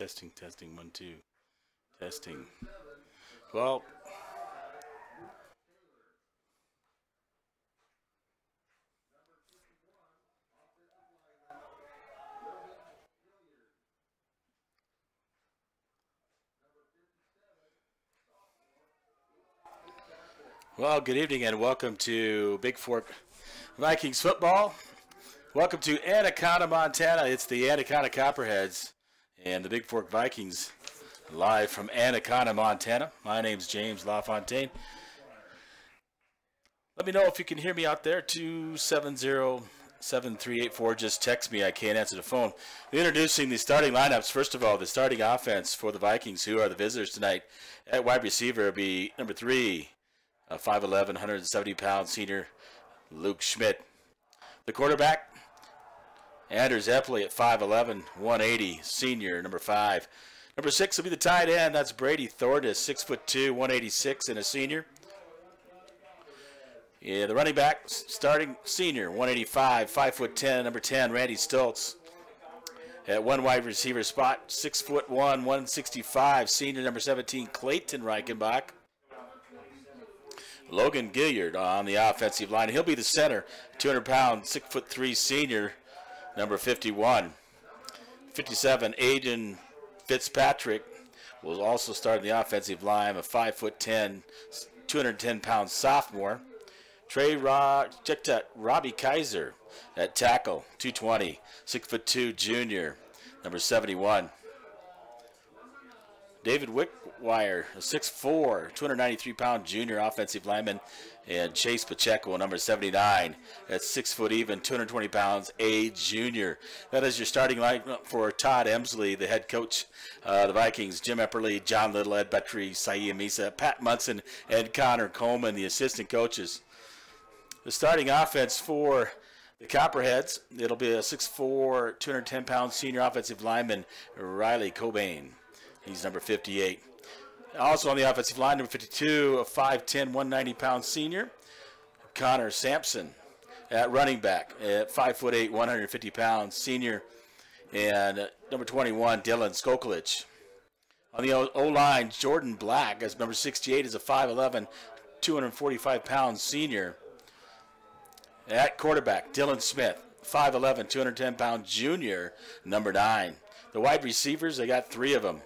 Testing, testing, 1, 2. Testing. Well, good evening and welcome to Bigfork Vikings football. Welcome to Anaconda, Montana. It's the Anaconda Copperheads and the Bigfork Vikings live from Anaconda, Montana. My name's James LaFontaine. Let me know if you can hear me out there. 270-7384. Just text me. I can't answer the phone. Introducing the starting lineups. First of all, the starting offense for the Vikings, who are the visitors tonight. At wide receiver will be number 3, 5'11", 170-pound senior Luke Schmidt. The quarterback, Anders Epley at 5'11", 180, senior, number 5. Number 6 will be the tight end. That's Brady Thorntis, 6'2", 186, and a senior. Yeah, the running back, starting senior, 185, 5'10", number 10, Randy Stoltz. At one wide receiver spot, 6'1", 165, senior, number 17, Clayton Reichenbach. Logan Gilliard on the offensive line. He'll be the center, 200-pound, 6'3", senior, number 51. 57, Aiden Fitzpatrick will also start in the offensive line, a 5'10", 210-pound sophomore. Robbie Kaiser at tackle, 220, 6'2", junior, number 71. David Wickwire, a 6'4", 293-pound junior offensive lineman, and Chase Pacheco, number 79, at 6 foot even, 220 pounds, a junior. That is your starting lineup for Todd Emsley, the head coach of the Vikings. Jim Epperly, John Little, Ed Betry, Saeed Misa, Pat Munson, and Connor Coleman, the assistant coaches. The starting offense for the Copperheads, it'll be a 6'4", 210-pound senior offensive lineman, Riley Cobain. He's number 58. Also on the offensive line, number 52, a 5'10", 190-pound senior, Connor Sampson. At running back, at 5'8", 150 pounds, senior, and number 21, Dylan Skokolich. On the O-line, Jordan Black, as number 68, is a 5'11", 245-pound senior. At quarterback, Dylan Smith, 5'11", 210-pound junior, number 9. The wide receivers, they got 3 of them.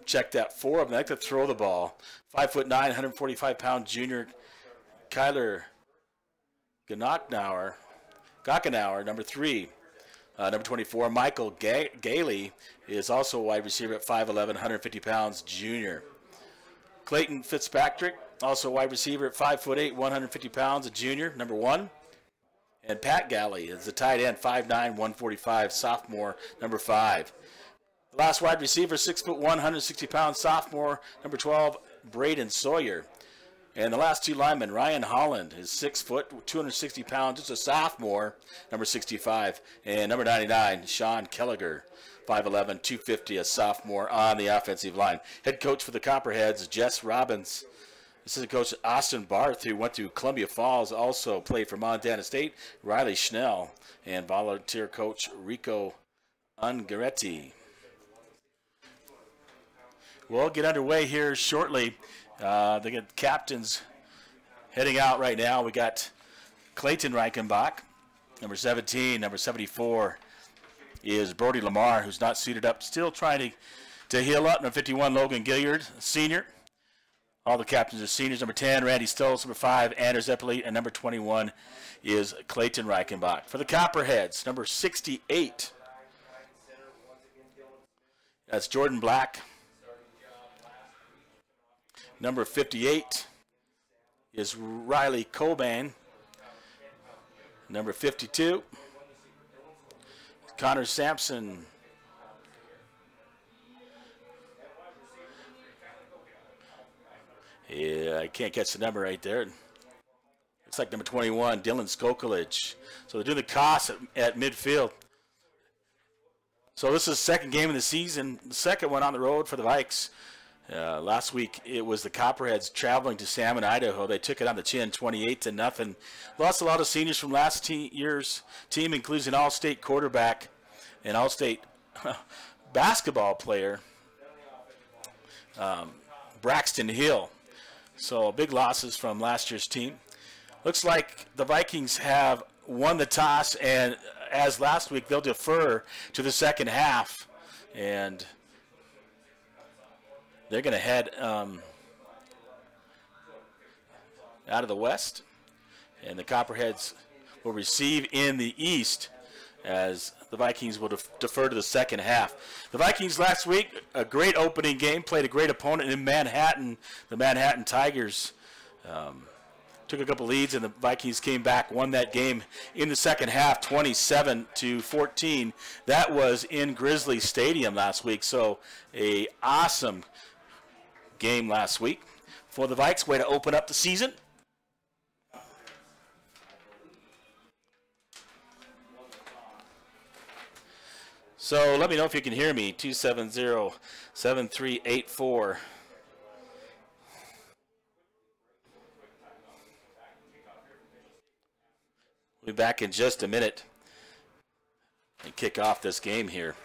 Check that, 4 of them. They like to throw the ball. 5'9", 145-pound junior Kyler Gockenauer, number 3. Number 24, Michael Gailey is also a wide receiver at 5'11", 150 pounds, junior. Clayton Fitzpatrick, also a wide receiver at 5'8", 150 pounds, a junior, number 1. And Pat Galley is the tight end, 5'9", 145, sophomore, number 5. The last wide receiver, 6'1", 160-pound sophomore, number 12, Braden Sawyer. And the last 2 linemen, Ryan Holland is 6 foot, 260 pounds, just a sophomore, number 65. And number 99, Sean Kelliger, 5'11", 250, a sophomore on the offensive line. Head coach for the Copperheads, Jess Robbins. Assistant coach Austin Barth, who went to Columbia Falls, also played for Montana State, Riley Schnell. And volunteer coach Rico Ungaretti. We'll get underway here shortly. They got captains heading out right now. We got Clayton Reichenbach, number 17. Number 74 is Brody Lamar, who's not suited up, still trying to heal up. Number 51, Logan Gilliard, senior. All the captains are seniors. Number 10, Randy Stoltz. Number 5, Anders Epley. And number 21 is Clayton Reichenbach. For the Copperheads, number 68, that's Jordan Black. Number 58 is Riley Cobain. Number 52, Connor Sampson. Yeah, I can't catch the number right there. Looks like number 21, Dylan Skokolich. So they're doing the toss at midfield. So this is the second game of the season, the second one on the road for the Vikes. Last week it was the Copperheads traveling to Salmon, Idaho. They took it on the chin, 28-0. Lost a lot of seniors from last year's team, including an All-State quarterback, an All-State basketball player, Braxton Hill. So big losses from last year's team. Looks like the Vikings have won the toss, and as last week, they'll defer to the second half. And they're going to head out of the west. And the Copperheads will receive in the east as the Vikings will defer to the second half. The Vikings last week, a great opening game, played a great opponent in Manhattan. The Manhattan Tigers took a couple leads, and the Vikings came back, won that game in the second half, 27-14. That was in Grizzly Stadium last week, so a awesome game last week for the Vikes. Way to open up the season. So let me know if you can hear me, 270-7384. We'll be back in just a minute and kick off this game here.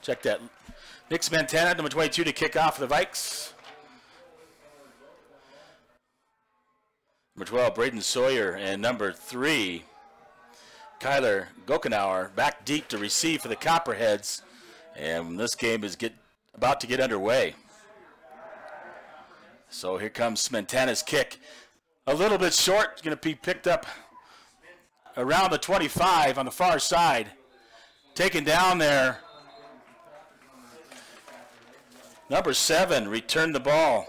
Check that. Nick Montana, number 22, to kick off for the Vikes. Number 12, Braden Sawyer, and number 3, Kyler Gokenauer, back deep to receive for the Copperheads. And this game is about to get underway. So here comes Montana's kick. A little bit short, it's going to be picked up around the 25 on the far side. Taken down there. Number 7 returned the ball.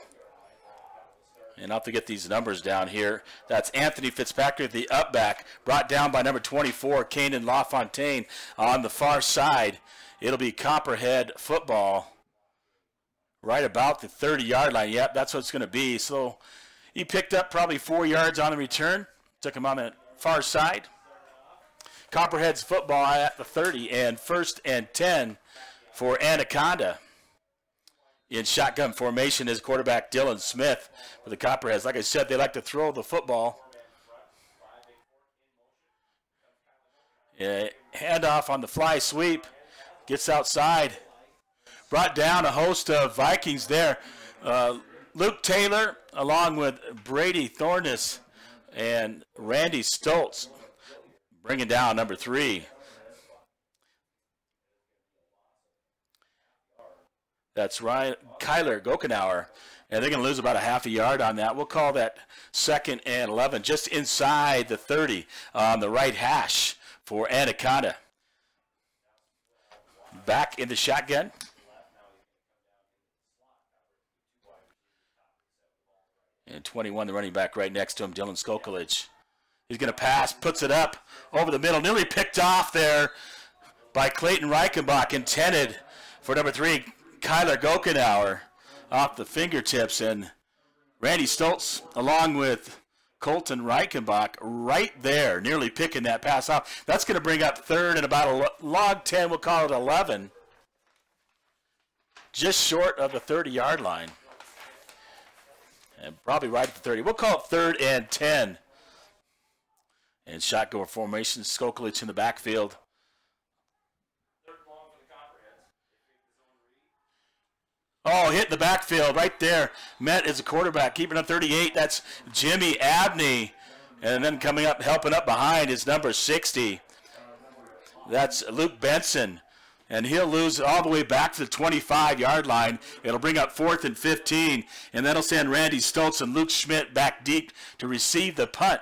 And I'll have to get these numbers down here. That's Anthony Fitzpatrick, the up back, brought down by number 24, Kanan LaFontaine on the far side. It'll be Copperhead football right about the 30-yard line. Yep, that's what it's going to be. So he picked up probably 4 yards on the return. Took him on the far side. Copperhead's football at the 30, and 1st and 10 for Anaconda. In shotgun formation is quarterback Dylan Smith for the Copperheads. Like I said, they like to throw the football. Handoff on the fly sweep. Gets outside. Brought down a host of Vikings there. Luke Taylor along with Brady Thorness and Randy Stoltz bringing down number 3. That's Kyler Gokenauer, and they're going to lose about a half a yard on that. We'll call that 2nd and 11, just inside the 30 on the right hash for Anaconda. Back in the shotgun. And 21, the running back right next to him, Dylan Skokolich. He's going to pass, puts it up over the middle, nearly picked off there by Clayton Reichenbach, intended for number 3, Kyler Gokenauer, off the fingertips, and Randy Stoltz along with Colton Reichenbach right there, nearly picking that pass off. That's going to bring up 3rd and about a log 10, we'll call it 11. Just short of the 30-yard line. And probably right at the 30. We'll call it 3rd and 10. And shotgun formation, Skokolich in the backfield. Oh, hit the backfield right there. Met as a quarterback, keeping up 38. That's Jimmy Abney. And then coming up, helping up behind is number 60. That's Luke Benson. And he'll lose all the way back to the 25-yard line. It'll bring up 4th and 15. And that'll send Randy Stoltz and Luke Schmidt back deep to receive the punt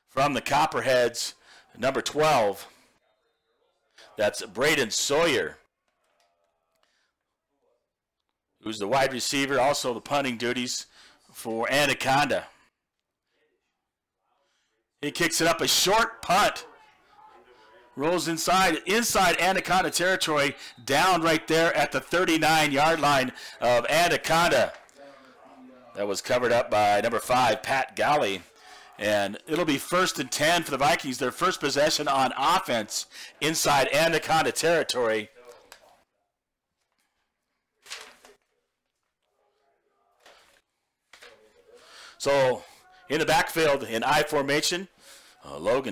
from the Copperheads, number 12. That's Braden Sawyer, who's the wide receiver, also the punting duties for Anaconda. He kicks it up, a short punt. Rolls inside Anaconda territory, down right there at the 39-yard line of Anaconda. That was covered up by number 5, Pat Galley. And it'll be 1st and 10 for the Vikings, their first possession on offense inside Anaconda territory. So in the backfield in I formation, Luke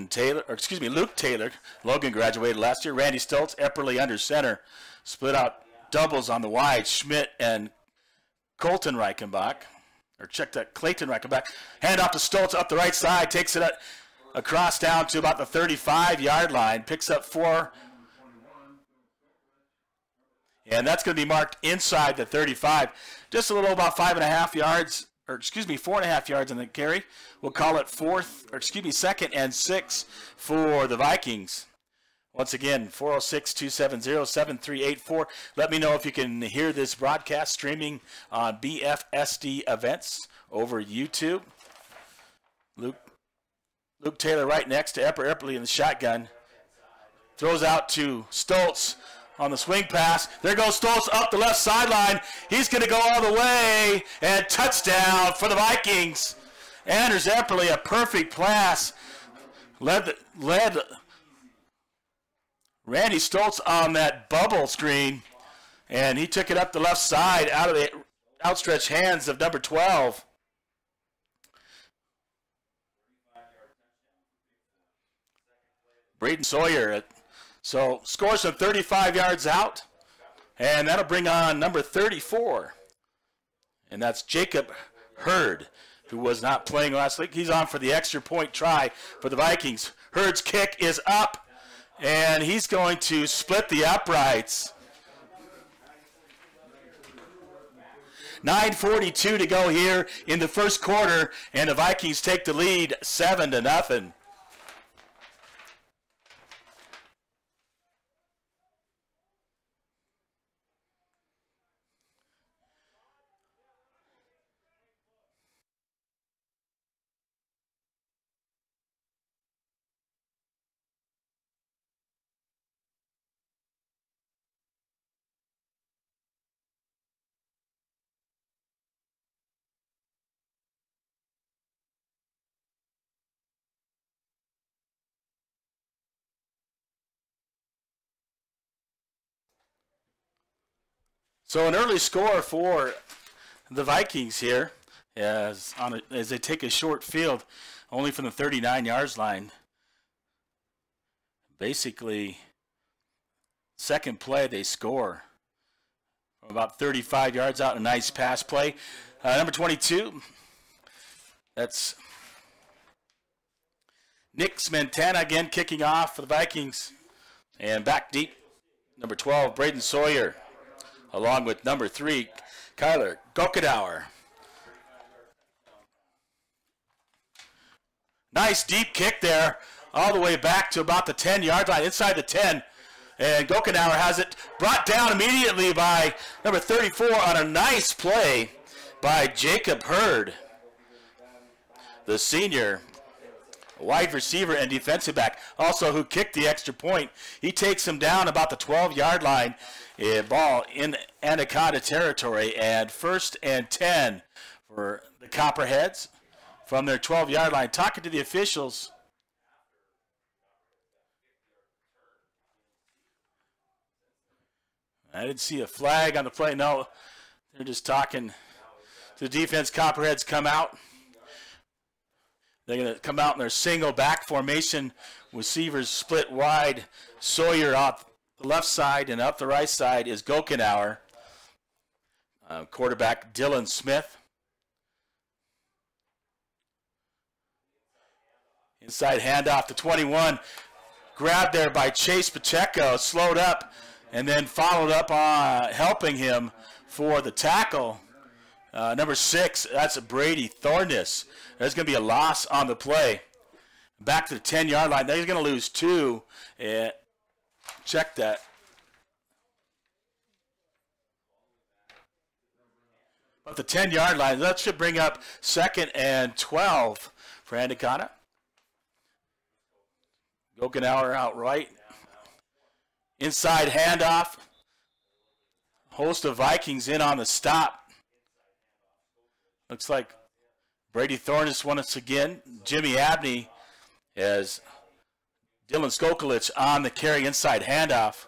Taylor. Logan graduated last year. Randy Stoltz, Epperly under center. Split out doubles on the wide. Schmidt and Colton Reichenbach. Or check that, Clayton Reichenbach. Hand off to Stoltz up the right side. Takes it across down to about the 35-yard line. Picks up 4. And that's going to be marked inside the 35. Just a little about 5.5 yards. 4.5 yards in the carry. We'll call it 2nd and 6 for the Vikings. Once again, 406-270-7384. Let me know if you can hear this broadcast streaming on BFSD events over YouTube. Luke Taylor right next to Epperly in the shotgun. Throws out to Stoltz. On the swing pass, there goes Stoltz up the left sideline. He's going to go all the way, and touchdown for the Vikings. Anders Epperly, a perfect pass, led Randy Stoltz on that bubble screen, and he took it up the left side out of the outstretched hands of number 12. Braden Sawyer. So scores from 35 yards out, and that'll bring on number 34. And that's Jacob Hurd, who was not playing last week. He's on for the extra point try for the Vikings. Hurd's kick is up, and he's going to split the uprights. 9:42 to go here in the first quarter, and the Vikings take the lead 7-0. So an early score for the Vikings here as they take a short field only from the 39-yard line. Basically, second play they score from about 35 yards out, a nice pass play. Number 22, that's Nick Smentana again kicking off for the Vikings. And back deep, number 12, Braden Sawyer, along with number 3, Kyler Gokenauer. Nice deep kick there, all the way back to about the 10-yard line, inside the 10. And Gokenauer has it brought down immediately by number 34 on a nice play by Jacob Hurd, the senior wide receiver and defensive back, also who kicked the extra point. He takes him down about the 12-yard line. A ball in Anaconda territory, and 1st and 10 for the Copperheads from their 12-yard line. Talking to the officials. I didn't see a flag on the play. No, they're just talking to the defense. Copperheads come out. They're going to come out in their single back formation. Receivers split wide. Sawyer off the left side, and up the right side is Gokenauer. Quarterback Dylan Smith. Inside handoff to 21. Grabbed there by Chase Pacheco. Slowed up and then followed up on helping him for the tackle. Number 6, that's Brady Thorness. There's going to be a loss on the play. Back to the 10-yard line. They're going to lose 2. check that. But the 10-yard line, that should bring up 2nd and 12 for Anaconda. Gokenauer out right. Inside handoff. Host of Vikings in on the stop. Looks like Brady Thorne has won us again. Jimmy Abney has Dylan Skokolich on the carry inside handoff.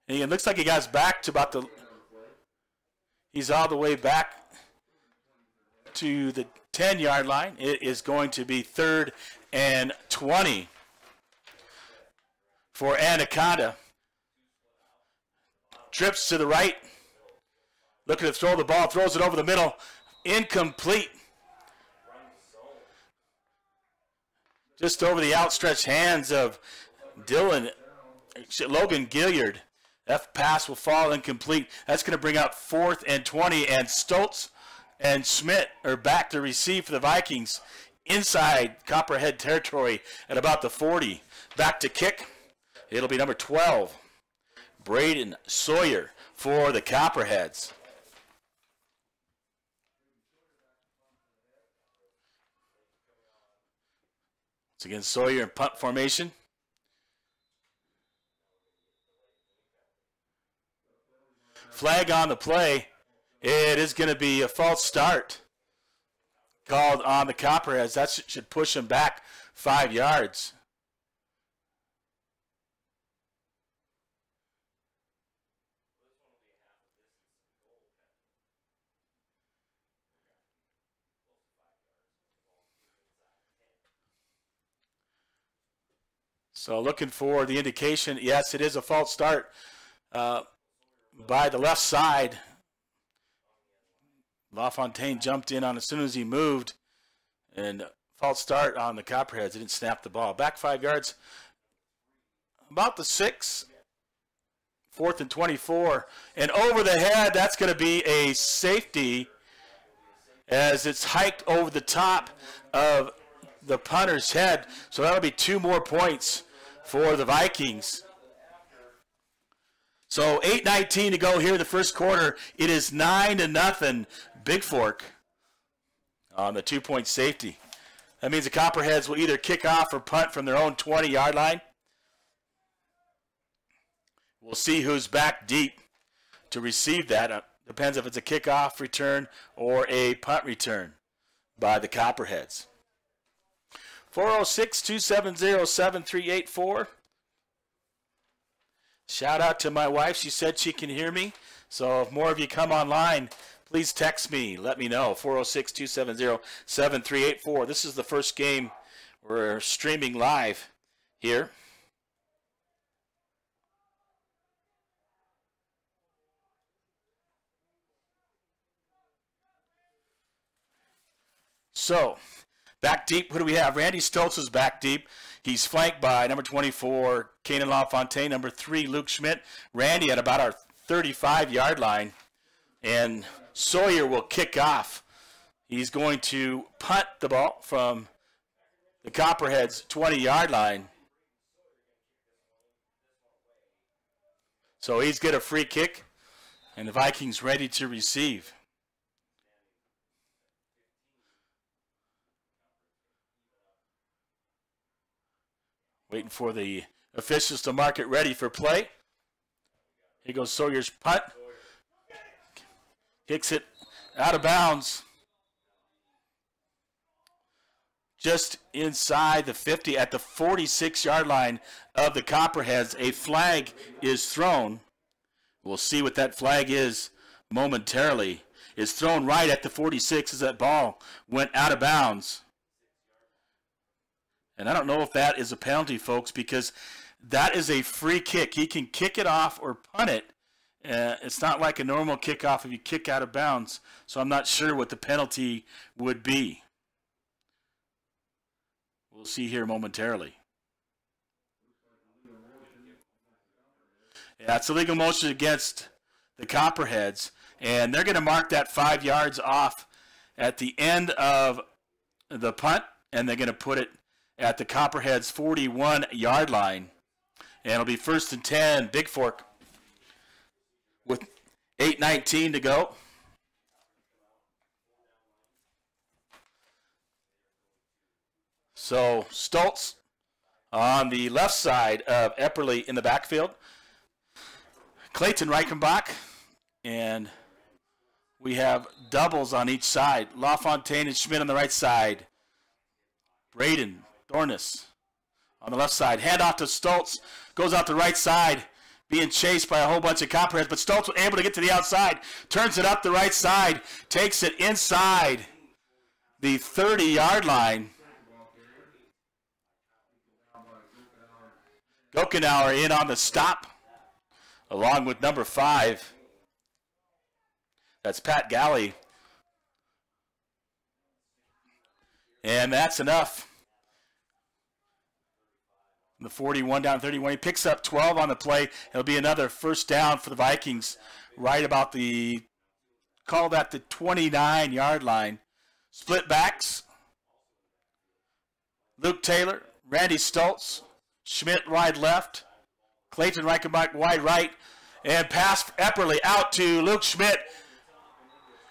And it looks like he got back to about the, he's all the way back to the 10-yard line. It is going to be 3rd and 20 for Anaconda. Trips to the right. Looking to throw the ball, throws it over the middle. Incomplete. Just over the outstretched hands of Logan Gilliard. That pass will fall incomplete. That's going to bring up 4th and 20, and Stoltz and Schmidt are back to receive for the Vikings inside Copperhead territory at about the 40. Back to kick. It'll be number 12, Braden Sawyer for the Copperheads. Once again, Sawyer in punt formation. Flag on the play. It is going to be a false start called on the Copperheads. That should push them back 5 yards. So looking for the indication. Yes, it is a false start by the left side. LaFontaine jumped in on as soon as he moved, and false start on the Copperheads. They didn't snap the ball. Back 5 yards, about the 6. 4th and 24, and over the head. That's going to be a safety as it's hiked over the top of the punter's head. So that'll be 2 more points for the Vikings. So 8:19 to go here in the first quarter. It is 9-0 Bigfork on the 2-point safety. That means the Copperheads will either kick off or punt from their own 20-yard line. We'll see who's back deep to receive that. Depends if it's a kickoff return or a punt return by the Copperheads. 406-270-7384. Shout out to my wife. She said she can hear me. So if more of you come online, please text me. Let me know. 406-270-7384. This is the first game we're streaming live here. So, back deep, who do we have? Randy Stoltz is back deep. He's flanked by number 24, Kanan LaFontaine, number 3, Luke Schmidt. Randy at about our 35-yard line. And Sawyer will kick off. He's going to punt the ball from the Copperheads' 20-yard line. So he's got a free kick, and the Vikings ready to receive. Waiting for the officials to mark it ready for play. Here goes Sawyer's punt. Kicks it out of bounds. Just inside the 50 at the 46-yard line of the Copperheads. A flag is thrown. We'll see what that flag is momentarily. It's thrown right at the 46 as that ball went out of bounds. And I don't know if that is a penalty, folks, because that is a free kick. He can kick it off or punt it. It's not like a normal kickoff if you kick out of bounds. So I'm not sure what the penalty would be. We'll see here momentarily. Yeah, it's a legal motion against the Copperheads. And they're going to mark that 5 yards off at the end of the punt. And they're going to put it at the Copperheads 41-yard line. And it'll be 1st and 10, Bigfork, with 8:19 to go. So Stoltz on the left side of Epperly in the backfield. Clayton Reichenbach, and we have doubles on each side. LaFontaine and Schmidt on the right side. Braden Dornis on the left side. Handoff to Stoltz. Goes out the right side, being chased by a whole bunch of Copperheads, but Stoltz was able to get to the outside. Turns it up the right side. Takes it inside the 30-yard line. Gokenauer in on the stop, along with number 5. That's Pat Galley. And that's enough. The 41 down 31. He picks up 12 on the play. It'll be another first down for the Vikings right about the, call that the 29-yard line. Split backs. Luke Taylor, Randy Stoltz, Schmidt wide left, Clayton Reichenbach wide right, and pass Epperly out to Luke Schmidt.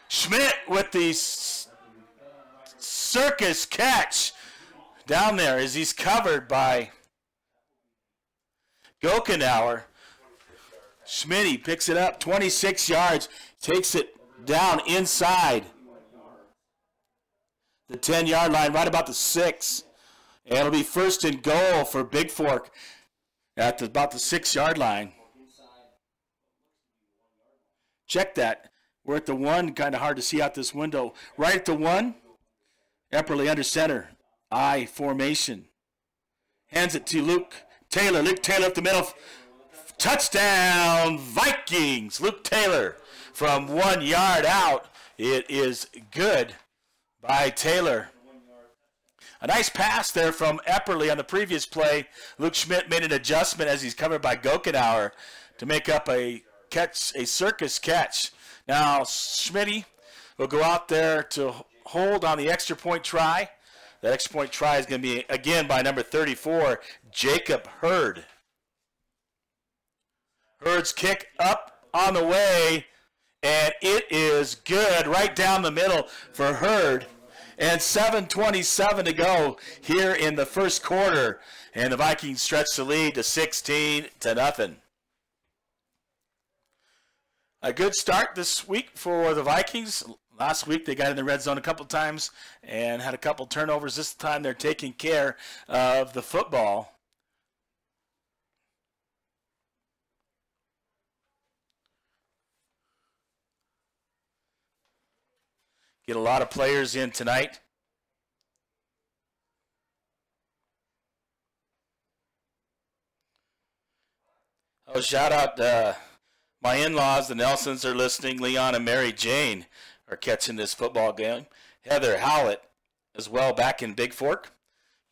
Schmidt with the circus catch down there as he's covered by Gokenauer. Schmidt picks it up 26 yards, takes it down inside the 10-yard line, right about the 6. And it'll be 1st and goal for Bigfork at about the 6-yard line. Check that. We're at the 1, kind of hard to see out this window. Right at the 1, Epperly under center. I formation. Hands it to Luke Taylor. Luke Taylor up the middle. Touchdown, Vikings. Luke Taylor from 1 yard out. It is good by Taylor. A nice pass there from Epperly on the previous play. Luke Schmidt made an adjustment as he's covered by Gokenauer to make up a catch, a circus catch. Now Schmidt will go out there to hold on the extra point try. That extra point try is going to be again by number 34, Jacob Hurd. Hurd's kick up on the way, and it is good right down the middle for Hurd. And 7:27 to go here in the first quarter. And the Vikings stretch the lead to 16-0. A good start this week for the Vikings. Last week they got in the red zone a couple times and had a couple turnovers. This time they're taking care of the football. Get a lot of players in tonight. Oh, shout out my in-laws, the Nelsons are listening. Leon and Mary Jane are catching this football game. Heather Howlett as well back in Bigfork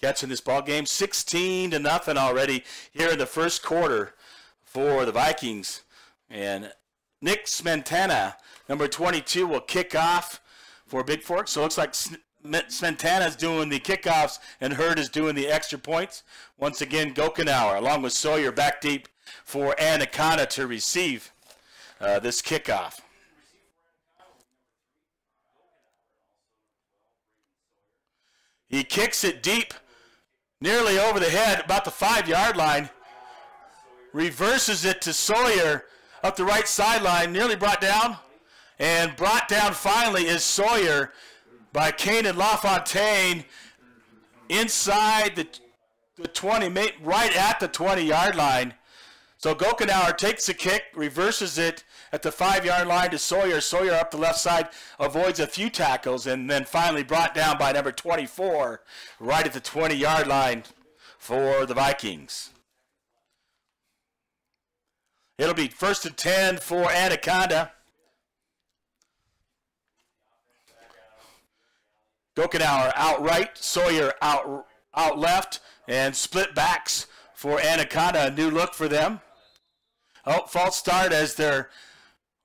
catching this ball game. 16-0 already here in the first quarter for the Vikings. And Nick Smentana, number 22, will kick off for Bigfork. So it looks like Smentana's doing the kickoffs and Hurd is doing the extra points. Once again, Gokenauer along with Sawyer back deep for Anaconda to receive this kickoff. He kicks it deep, nearly over the head, about the 5-yard line. Reverses it to Sawyer up the right sideline, nearly brought down. And brought down finally is Sawyer by Kanan LaFontaine inside the 20, right at the 20-yard line. So Gokenauer takes the kick, reverses it at the 5-yard line to Sawyer. Sawyer up the left side avoids a few tackles and then finally brought down by number 24 right at the 20-yard line for the Vikings. It'll be 1st and 10 for Anaconda. Gokenauer out right, Sawyer out left, and split backs for Anaconda. A new look for them. Oh, false start as their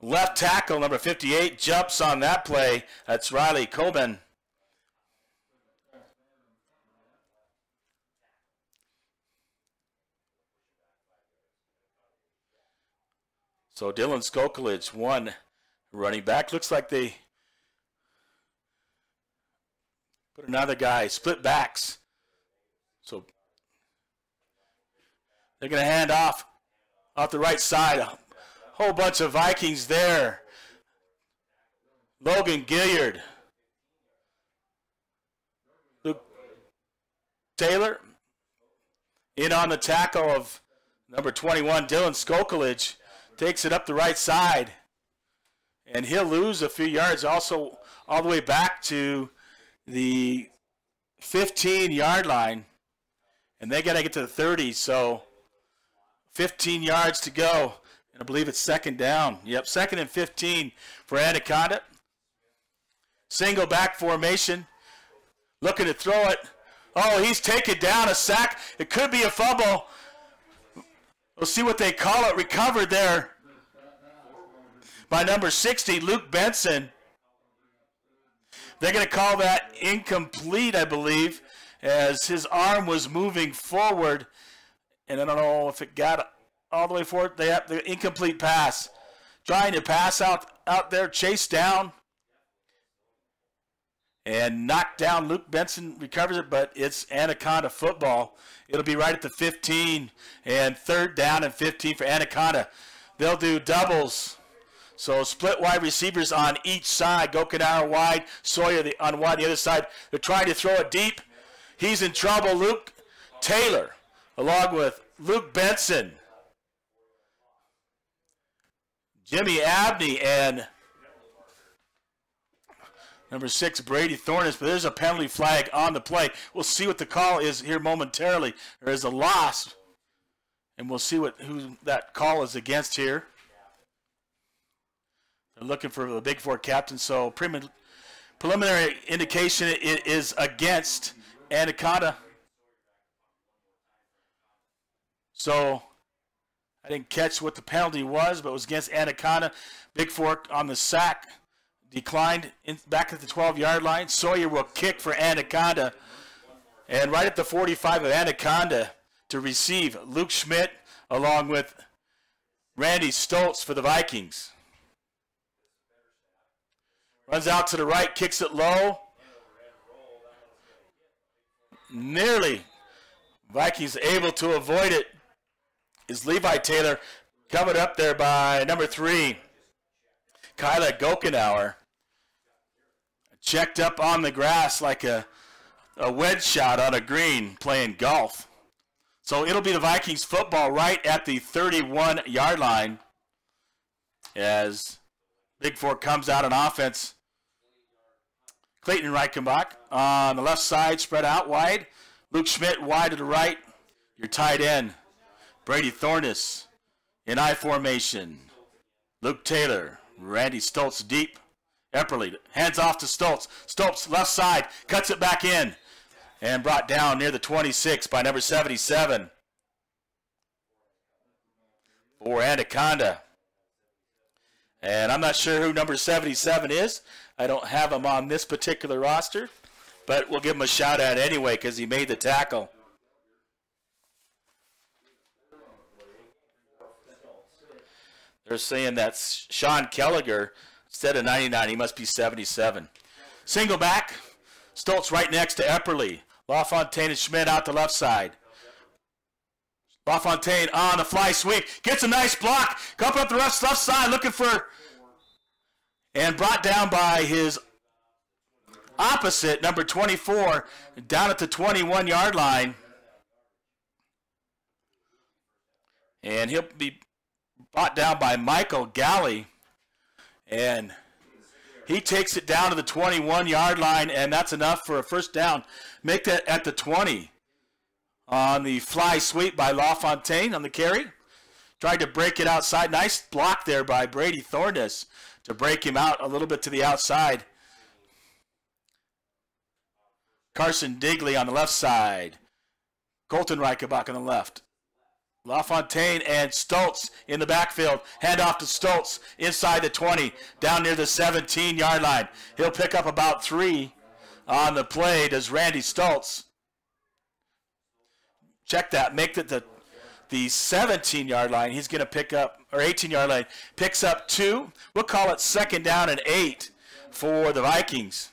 left tackle, number 58, jumps on that play. That's Riley Coben. So Dylan Skokolich, one running back. Looks like they put another guy, split backs. So they're going to hand off the right side. A whole bunch of Vikings there. Logan Gilliard. Luke Taylor in on the tackle of number 21, Dylan Skokolich. Takes it up the right side. And he'll lose a few yards also all the way back to the 15-yard line. And they got to get to the 30, so 15 yards to go. And I believe it's second down. Yep, second and 15 for Anaconda. Single back formation. Looking to throw it. Oh, he's taken down, a sack. It could be a fumble. We'll see what they call it. Recovered there by number 60, Luke Benson. They're going to call that incomplete, I believe, as his arm was moving forward. And I don't know if it got all the way forward. They have the incomplete pass. Trying to pass out there, chase down. And knocked down. Luke Benson recovers it, but it's Anaconda football. It'll be right at the 15, and third down and 15 for Anaconda. They'll do doubles. So split wide receivers on each side. Gokenauer wide, Sawyer on wide the other side. They're trying to throw it deep. He's in trouble. Luke Taylor along with Luke Benson. Jimmy Abney and number 6, Brady Thornus, but there's a penalty flag on the play. We'll see what the call is here momentarily. There is a loss, and we'll see who that call is against here. They're looking for the Bigfork captain, so preliminary indication it is against Anaconda. So I didn't catch what the penalty was, but it was against Anaconda. Bigfork on the sack. Declined back at the 12-yard line. Sawyer will kick for Anaconda. And right at the 45 of Anaconda to receive Luke Schmidt along with Randy Stoltz for the Vikings. Runs out to the right, kicks it low. Nearly. Vikings able to avoid it. Is Levi Taylor covered up there by number 3, Kyla Gokenauer. Checked up on the grass like a wedge shot on a green playing golf. So it'll be the Vikings football right at the 31-yard line as Bigfork comes out on offense. Clayton Reichenbach on the left side, spread out wide. Luke Schmidt wide to the right. Your tight end, Brady Thornus in I formation. Luke Taylor, Randy Stoltz deep. Epperly hands off to Stoltz. Stoltz left side, cuts it back in. And brought down near the 26 by number 77 for Anaconda. And I'm not sure who number 77 is. I don't have him on this particular roster. But we'll give him a shout out anyway because he made the tackle. They're saying that's Sean Kelliger. Instead of 99, he must be 77. Single back. Stoltz right next to Epperly. LaFontaine and Schmidt out the left side. LaFontaine on the fly sweep. Gets a nice block. Coming up the left side looking for... And brought down by his opposite, number 24, down at the 21-yard line. And he'll be brought down by Michael Galley. And he takes it down to the 21-yard line, and that's enough for a first down. Make that at the 20 on the fly sweep by LaFontaine on the carry. Tried to break it outside. Nice block there by Brady Thornus to break him out a little bit to the outside. Carson Digley on the left side. Colton Reichenbach on the left. LaFontaine and Stoltz in the backfield. Hand off to Stoltz inside the 20, down near the 17-yard line. He'll pick up about 3 on the play. Does Randy Stoltz. Check that. Make it the the 17-yard line. He's going to pick up, or 18-yard line, picks up 2. We'll call it 2nd down and 8 for the Vikings.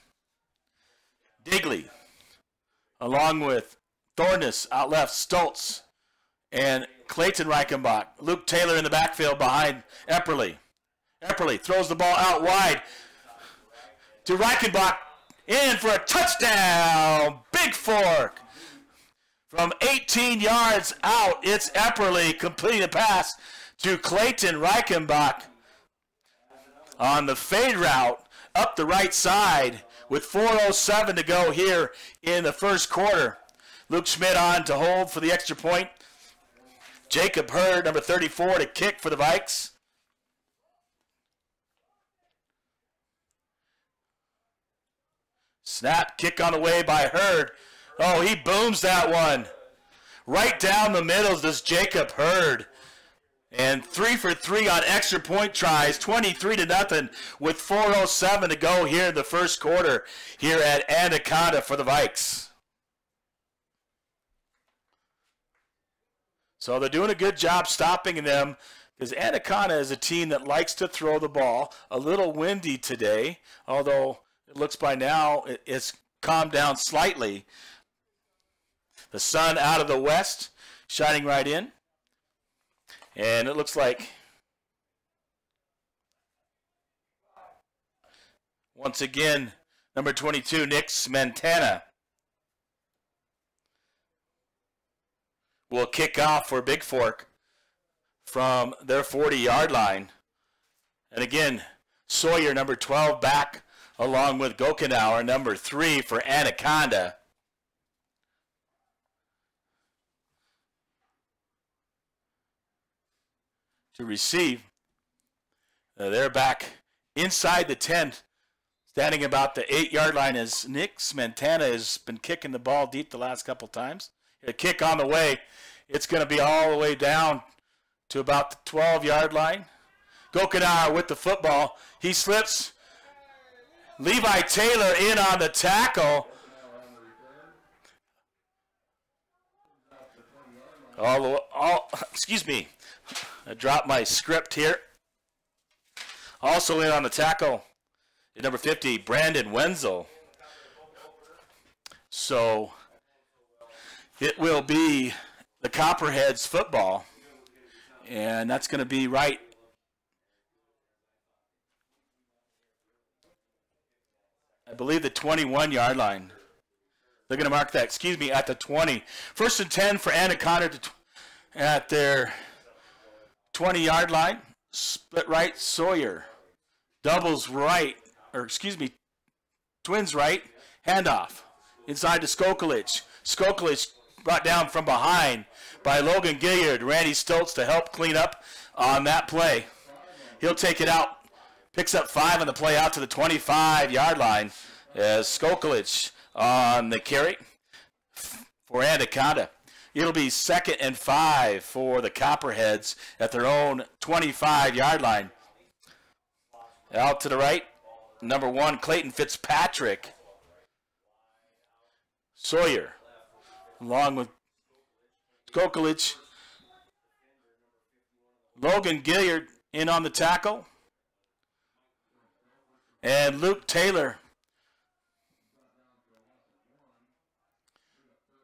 Digley, along with Thornus out left, Stoltz, and Clayton Reichenbach. Luke Taylor in the backfield behind Epperly. Epperly throws the ball out wide to Reichenbach, in for a touchdown. Bigfork. From 18 yards out, it's Epperly completing the pass to Clayton Reichenbach on the fade route up the right side with 4:07 to go here in the first quarter. Luke Schmidt on to hold for the extra point. Jacob Hurd, number 34, to kick for the Vikes. Snap, kick on the way by Hurd. Oh, he booms that one. Right down the middle does Jacob Hurd. And 3 for 3 on extra point tries, 23-0 with 4:07 to go here in the first quarter here at Anaconda for the Vikes. So they're doing a good job stopping them, because Anaconda is a team that likes to throw the ball. A little windy today, although it looks by now it's calmed down slightly. The sun out of the west, shining right in. And it looks like, once again, number 22, Nick Smentana, will kick off for Bigfork from their 40-yard line. And again, Sawyer, number 12, back along with Gokenauer, number 3 for Anaconda. To receive. They're back inside the 10, standing about the 8-yard line, as Nick Smentana has been kicking the ball deep the last couple times. A kick on the way. It's going to be all the way down to about the 12-yard line. Gokenauer with the football. He slips. Levi Taylor in on the tackle. Excuse me. I dropped my script here. Also in on the tackle is number 50, Brandon Wenzel. So it will be the Copperheads football. And that's going to be right I believe the 21-yard line. They're going to mark that, at the 20. 1st and 10 for Anaconda at their 20-yard line. Split right, Sawyer. Doubles right, twins right. Handoff. Inside to Skokulich. Skokulich brought down from behind by Logan Gilliard. Randy Stoltz to help clean up on that play. He'll take it out. Picks up 5 on the play out to the 25-yard line as Skokulich on the carry for Anaconda. It'll be 2nd and 5 for the Copperheads at their own 25-yard line. Out to the right, number 1, Clayton Fitzpatrick. Sawyer, along with Skokulich. Logan Gilliard in on the tackle. And Luke Taylor.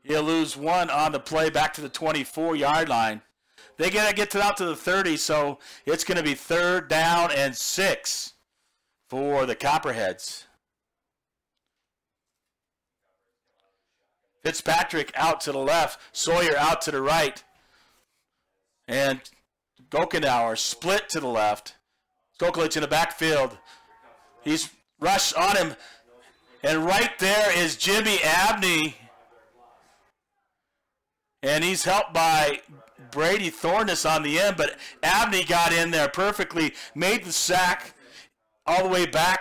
He'll lose 1 on the play back to the 24-yard line. They got to get out to the 30, so it's going to be 3rd down and 6 for the Copperheads. Fitzpatrick out to the left, Sawyer out to the right, and Gokenauer split to the left. Skokulich in the backfield. He's rushed on him, and right there is Jimmy Abney. And he's helped by Brady Thornus on the end, but Abney got in there perfectly, made the sack all the way back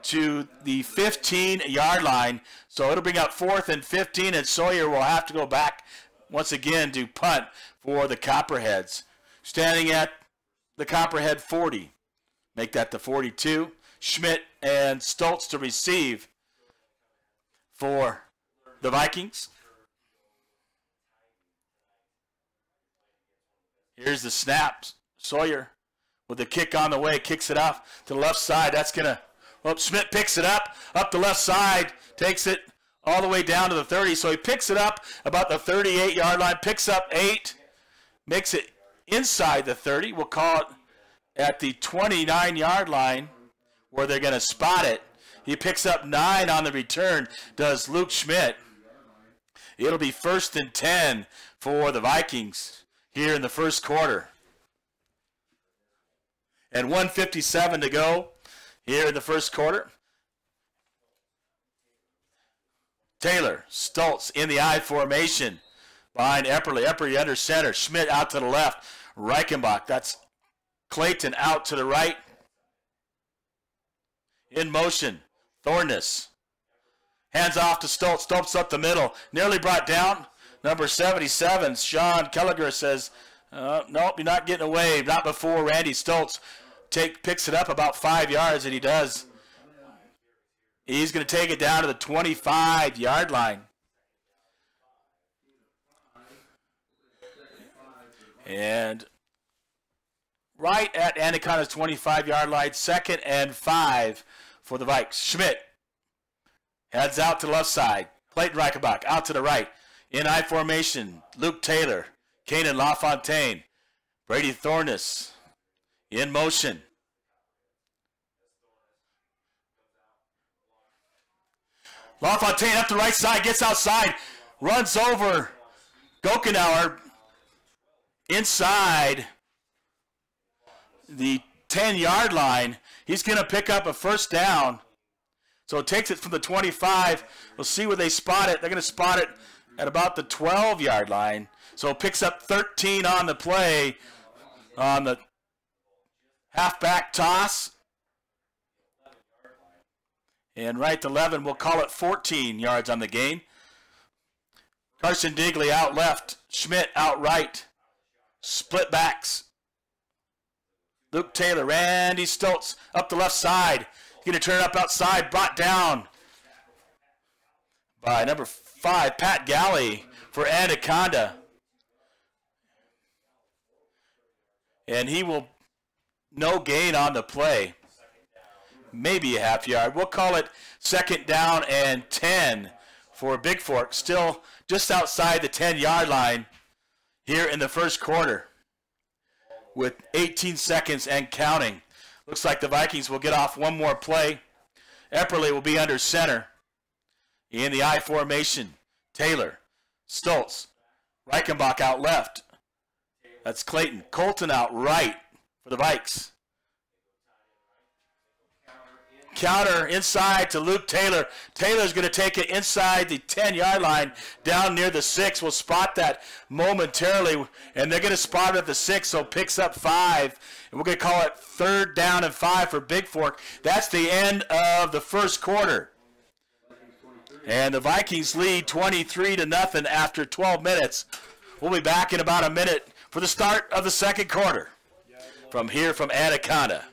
to the 15-yard line. So it'll bring up 4th and 15, and Sawyer will have to go back once again to punt for the Copperheads. Standing at the Copperhead 40. Make that the 42. Schmidt and Stoltz to receive for the Vikings. Here's the snap. Sawyer with the kick on the way, kicks it off to the left side. That's going to, well, Schmidt picks it up the left side, takes it all the way down to the 30. So he picks it up about the 38-yard line, picks up 8, makes it inside the 30. We'll call it at the 29-yard line where they're going to spot it. He picks up 9 on the return, does Luke Schmidt. It'll be 1st and 10 for the Vikings here in the first quarter. And 1:57 to go here in the first quarter. Taylor, Stoltz in the I formation behind Epperly. Epperly under center. Schmidt out to the left. Reichenbach, that's Clayton out to the right. In motion, Thorness. Hands off to Stoltz. Stoltz up the middle. Nearly brought down. Number 77, Sean Kelliger says, nope, you're not getting away. Not before Randy Stoltz picks it up about 5 yards, and he does. He's going to take it down to the 25-yard line. And right at Anaconda's 25-yard line, 2nd and 5 for the Vikes. Schmidt heads out to the left side. Clayton Reichenbach out to the right. In I formation, Luke Taylor, Kanan LaFontaine, Brady Thorness in motion. LaFontaine up the right side, gets outside, runs over Gokenauer inside the 10-yard line. He's going to pick up a 1st down. So it takes it from the 25. We'll see where they spot it. They're going to spot it at about the 12-yard line. So it picks up 13 on the play on the halfback toss. And right to 11, we'll call it 14 yards on the game. Carson Digley out left. Schmidt out right. Split backs. Luke Taylor, Randy Stoltz up the left side. Going to turn up outside, brought down by number 5, Pat Galley for Anaconda. And he will, no gain on the play. Maybe a half yard. We'll call it 2nd down and 10 for Bigfork. Still just outside the 10-yard line here in the first quarter with 18 seconds and counting. Looks like the Vikings will get off one more play. Epperly will be under center in the I formation. Taylor, Stoltz, Reichenbach out left. That's Clayton. Colton out right for the Vikes. Counter inside to Luke Taylor. Taylor's going to take it inside the 10-yard line down near the 6. We'll spot that momentarily, and they're going to spot it at the 6, so picks up 5. And we're going to call it 3rd down and 5 for Bigfork. That's the end of the first quarter. And the Vikings lead 23-0 after 12 minutes. We'll be back in about a minute for the start of the second quarter from here from Anaconda.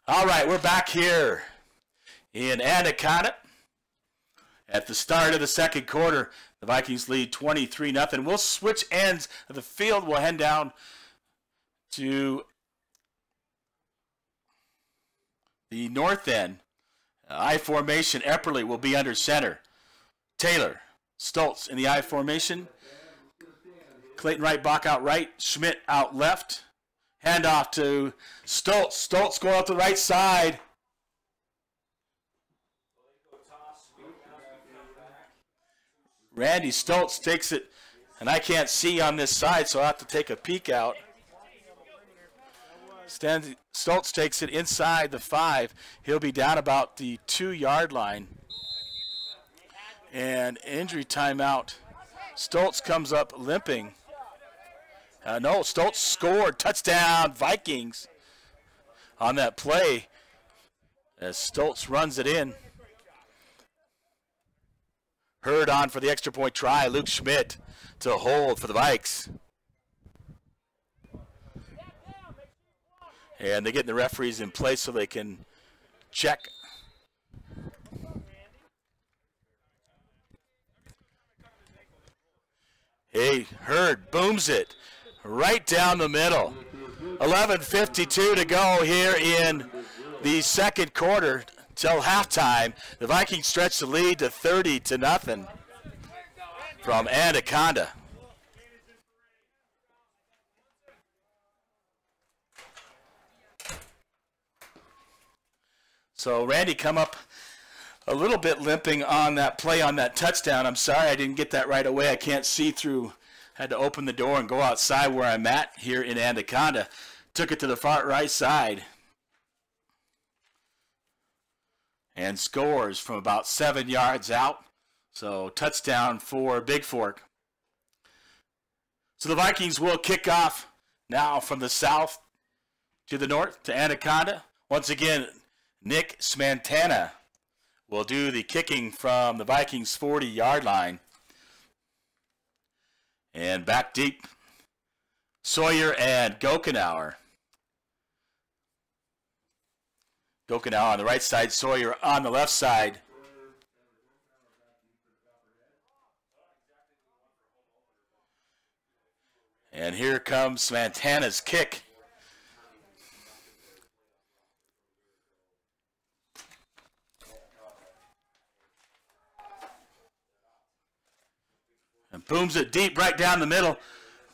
All right, we're back here in Anaconda at the start of the second quarter. The Vikings lead 23-0. We'll switch ends of the field. We'll head down to the north end I formation, Epperly will be under center. Taylor, Stoltz in the I formation. Clayton Wright, Bach out right. Schmidt out left. Handoff to Stoltz. Stoltz going out to the right side. Randy Stoltz takes it, and I can't see on this side, so I'll have to take a peek out. Stoltz takes it inside the 5. He'll be down about the 2-yard line. And injury timeout. Stoltz comes up limping. No, Stoltz scored. Touchdown, Vikings on that play as Stoltz runs it in. Hurd on for the extra point try. Luke Schmidt to hold for the Vikes. And they're getting the referees in place so they can check. Hey, Hurd booms it right down the middle. 11:52 to go here in the second quarter till halftime. The Vikings stretch the lead to 30-0 from Anaconda. So Randy come up a little bit limping on that play on that touchdown. I'm sorry I didn't get that right away. I can't see through. Had to open the door and go outside where I'm at here in Anaconda. Took it to the far right side. And scores from about 7 yards out. So touchdown for Bigfork. So the Vikings will kick off now from the south to the north to Anaconda. Once again, Nick Smantana will do the kicking from the Vikings' 40-yard line. And back deep, Sawyer and Gokenauer. Gokenauer on the right side, Sawyer on the left side. And here comes Smantana's kick. And booms it deep right down the middle.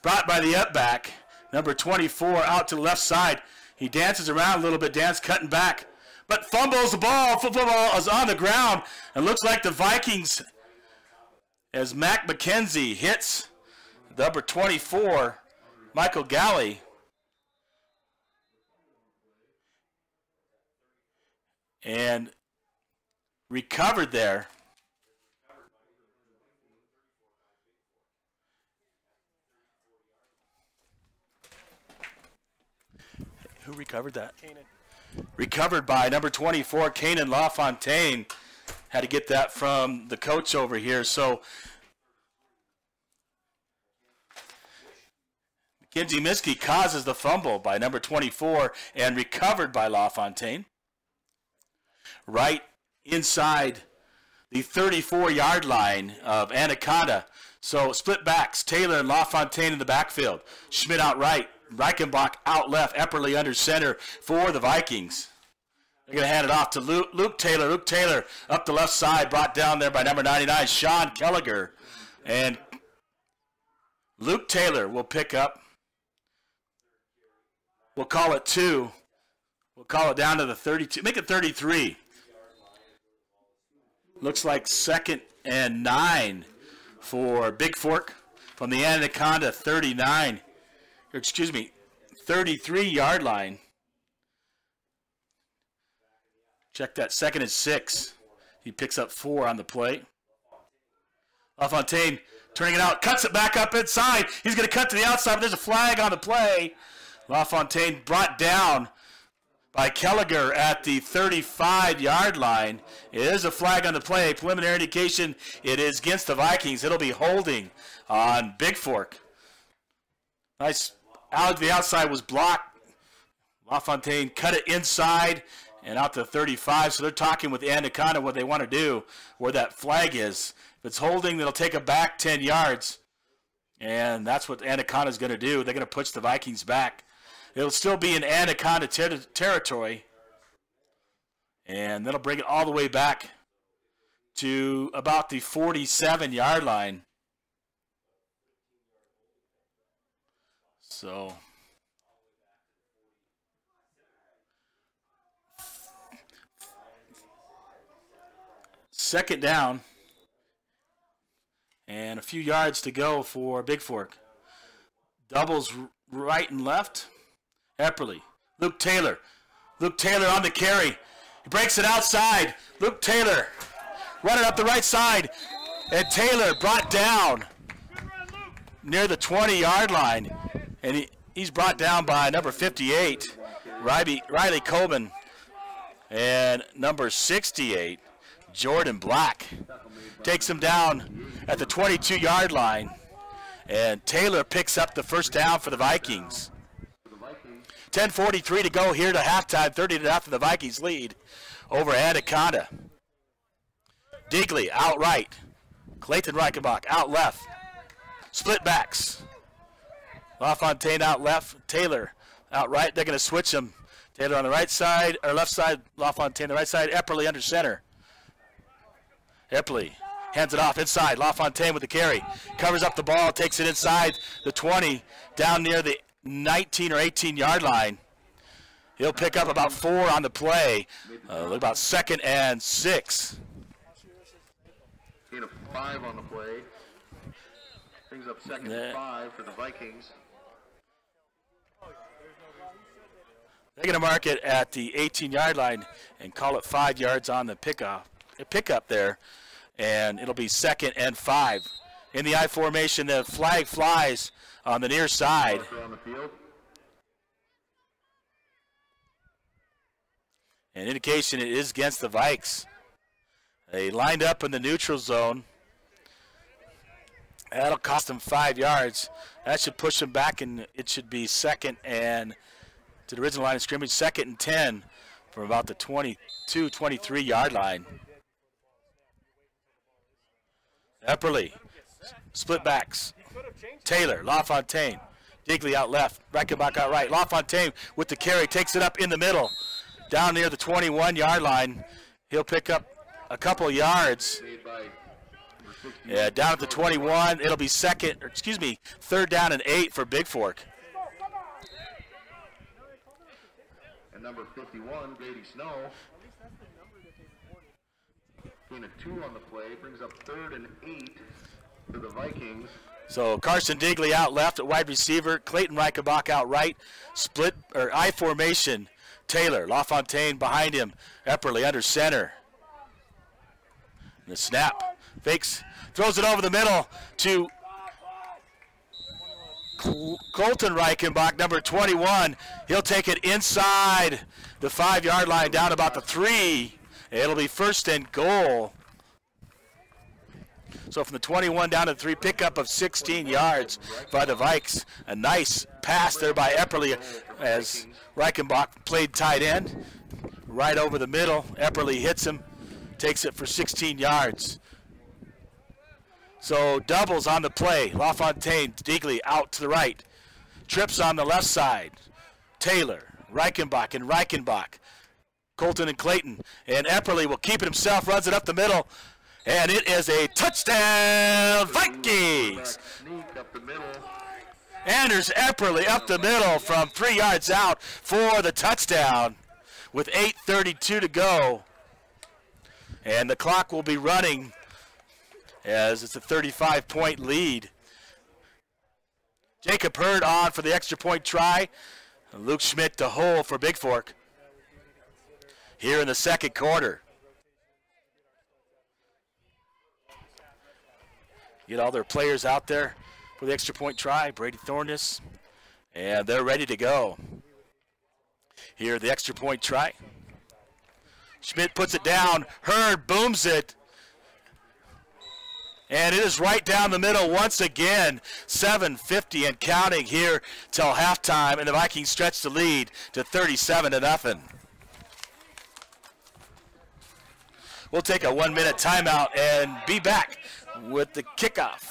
Brought by the up back. Number 24 out to the left side. He dances around a little bit. Dan's cutting back. But fumbles the ball. Football is on the ground. And looks like the Vikings, as Mac McKenzie hits number 24, Michael Galley. And recovered there. Who recovered that? Kanan. Recovered by number 24, Kanan LaFontaine. Had to get that from the coach over here. So Mackenzie Miskey causes the fumble by number 24 and recovered by LaFontaine. Right inside the 34-yard line of Anaconda. So split backs, Taylor and LaFontaine in the backfield. Schmidt out right. Reichenbach out left, Epperly under center for the Vikings. They're going to hand it off to Luke Taylor. Luke Taylor up the left side, brought down there by number 99, Sean Kelliger. And Luke Taylor will pick up. We'll call it 2. We'll call it down to the 32. Make it 33. Looks like 2nd and 9 for Bigfork from the Anaconda 39. 33-yard line. Check that, 2nd and 6. He picks up 4 on the play. LaFontaine turning it out, cuts it back up inside. He's going to cut to the outside, but there's a flag on the play. LaFontaine brought down by Kelliger at the 35-yard line. It is a flag on the play. Preliminary indication it is against the Vikings. It'll be holding on Bigfork. Nice. Out to the outside was blocked. LaFontaine cut it inside and out to 35. So they're talking with Anaconda what they want to do, where that flag is. If it's holding, they'll take it back 10 yards. And that's what Anaconda's going to do. They're going to push the Vikings back. It'll still be in Anaconda territory. And that'll bring it all the way back to about the 47-yard line. So second down and a few yards to go for Bigfork. Doubles right and left. Epperly. Luke Taylor. Luke Taylor on the carry. He breaks it outside. Luke Taylor running up the right side. And Taylor brought down near the 20-yard line. And he's brought down by number 58, Riley Coleman. And number 68, Jordan Black. Takes him down at the 22-yard line. And Taylor picks up the first down for the Vikings. 10:43 to go here to halftime. 30-0 the Vikings lead over Anaconda. Digley out right. Clayton Reichenbach out left. Split backs. LaFontaine out left. Taylor out right. They're going to switch them. Taylor on the right side, or left side. LaFontaine the right side. Epperly under center. Epperly hands it off inside. LaFontaine with the carry. Covers up the ball. Takes it inside the 20. Down near the 19 or 18-yard line. He'll pick up about 4 on the play. About 2nd and 6. Gain of 5 on the play. Brings up 2nd and 5 for the Vikings. They're going to mark it at the 18-yard line and call it 5 yards on the pickup there. And it'll be 2nd and 5. In the I formation, the flag flies on the near side. An indication it is against the Vikes. They lined up in the neutral zone. That'll cost them 5 yards. That should push them back, and it should be 2nd and to the original line of scrimmage, 2nd and 10 from about the 22, 23-yard line. Epperly, split backs. Taylor, LaFontaine, Digley out left, Reichenbach out right. LaFontaine with the carry, takes it up in the middle, down near the 21-yard line. He'll pick up a couple yards. Yeah, down at the 21. It'll be 3rd down and 8 for Bigfork. And number 51, Grady Snow. Gain of 2 on the play, brings up 3rd and 8 for the Vikings. So Carson Digley out left at wide receiver, Clayton Reichenbach out right, split or I formation. Taylor, LaFontaine behind him, Epperly under center. And the snap, fakes, throws it over the middle to Colton Reichenbach, number 21. He'll take it inside the 5-yard line, down about the 3. It'll be 1st and goal. So from the 21 down to the 3, pickup of 16 yards by the Vikes. A nice pass there by Epperly as Reichenbach played tight end. Right over the middle. Epperly hits him, takes it for 16 yards. So doubles on the play. LaFontaine, Digley out to the right. Trips on the left side. Taylor, Reichenbach, and Reichenbach. Colton and Clayton. And Epperly will keep it himself, runs it up the middle. And it is a touchdown, Vikings! Anders Epperly up the middle from 3 yards out for the touchdown with 8:32 to go. And the clock will be running as it's a 35-point lead. Jacob Hurd on for the extra point try. Luke Schmidt to hole for Bigfork here in the 2nd quarter. Get all their players out there for the extra point try. Brady Thornus, and they're ready to go. Here, the extra point try. Schmidt puts it down. Hurd booms it. And it is right down the middle once again. 7:50 and counting here till halftime, and the Vikings stretch the lead to 37-0. We'll take a 1-minute timeout and be back with the kickoff.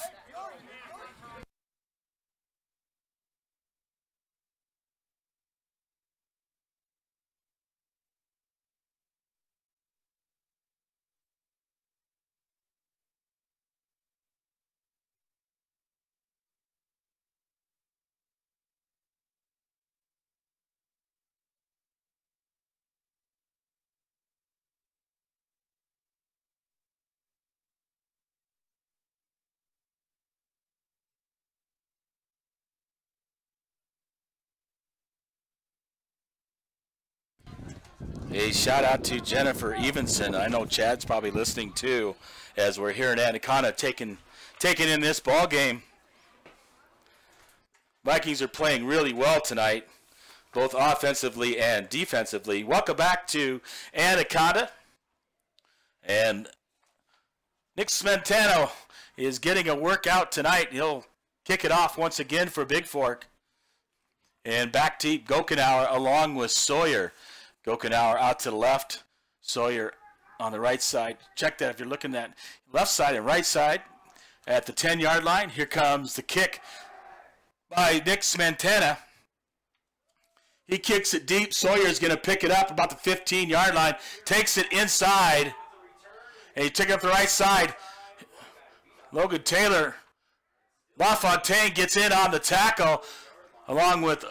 A shout out to Jennifer Evenson. I know Chad's probably listening too, as we're here in Anaconda taking in this ball game. Vikings are playing really well tonight, both offensively and defensively. Welcome back to Anaconda. And Nick Smentano is getting a workout tonight. He'll kick it off once again for Bigfork. And back to Gokenauer along with Sawyer. Gokenauer out to the left, Sawyer on the right side. Check that if you're looking at left side and right side at the 10-yard line. Here comes the kick by Nick Smentana. He kicks it deep. Sawyer's going to pick it up about the 15-yard line, takes it inside, and he took it up the right side. Logan Taylor, LaFontaine gets in on the tackle along with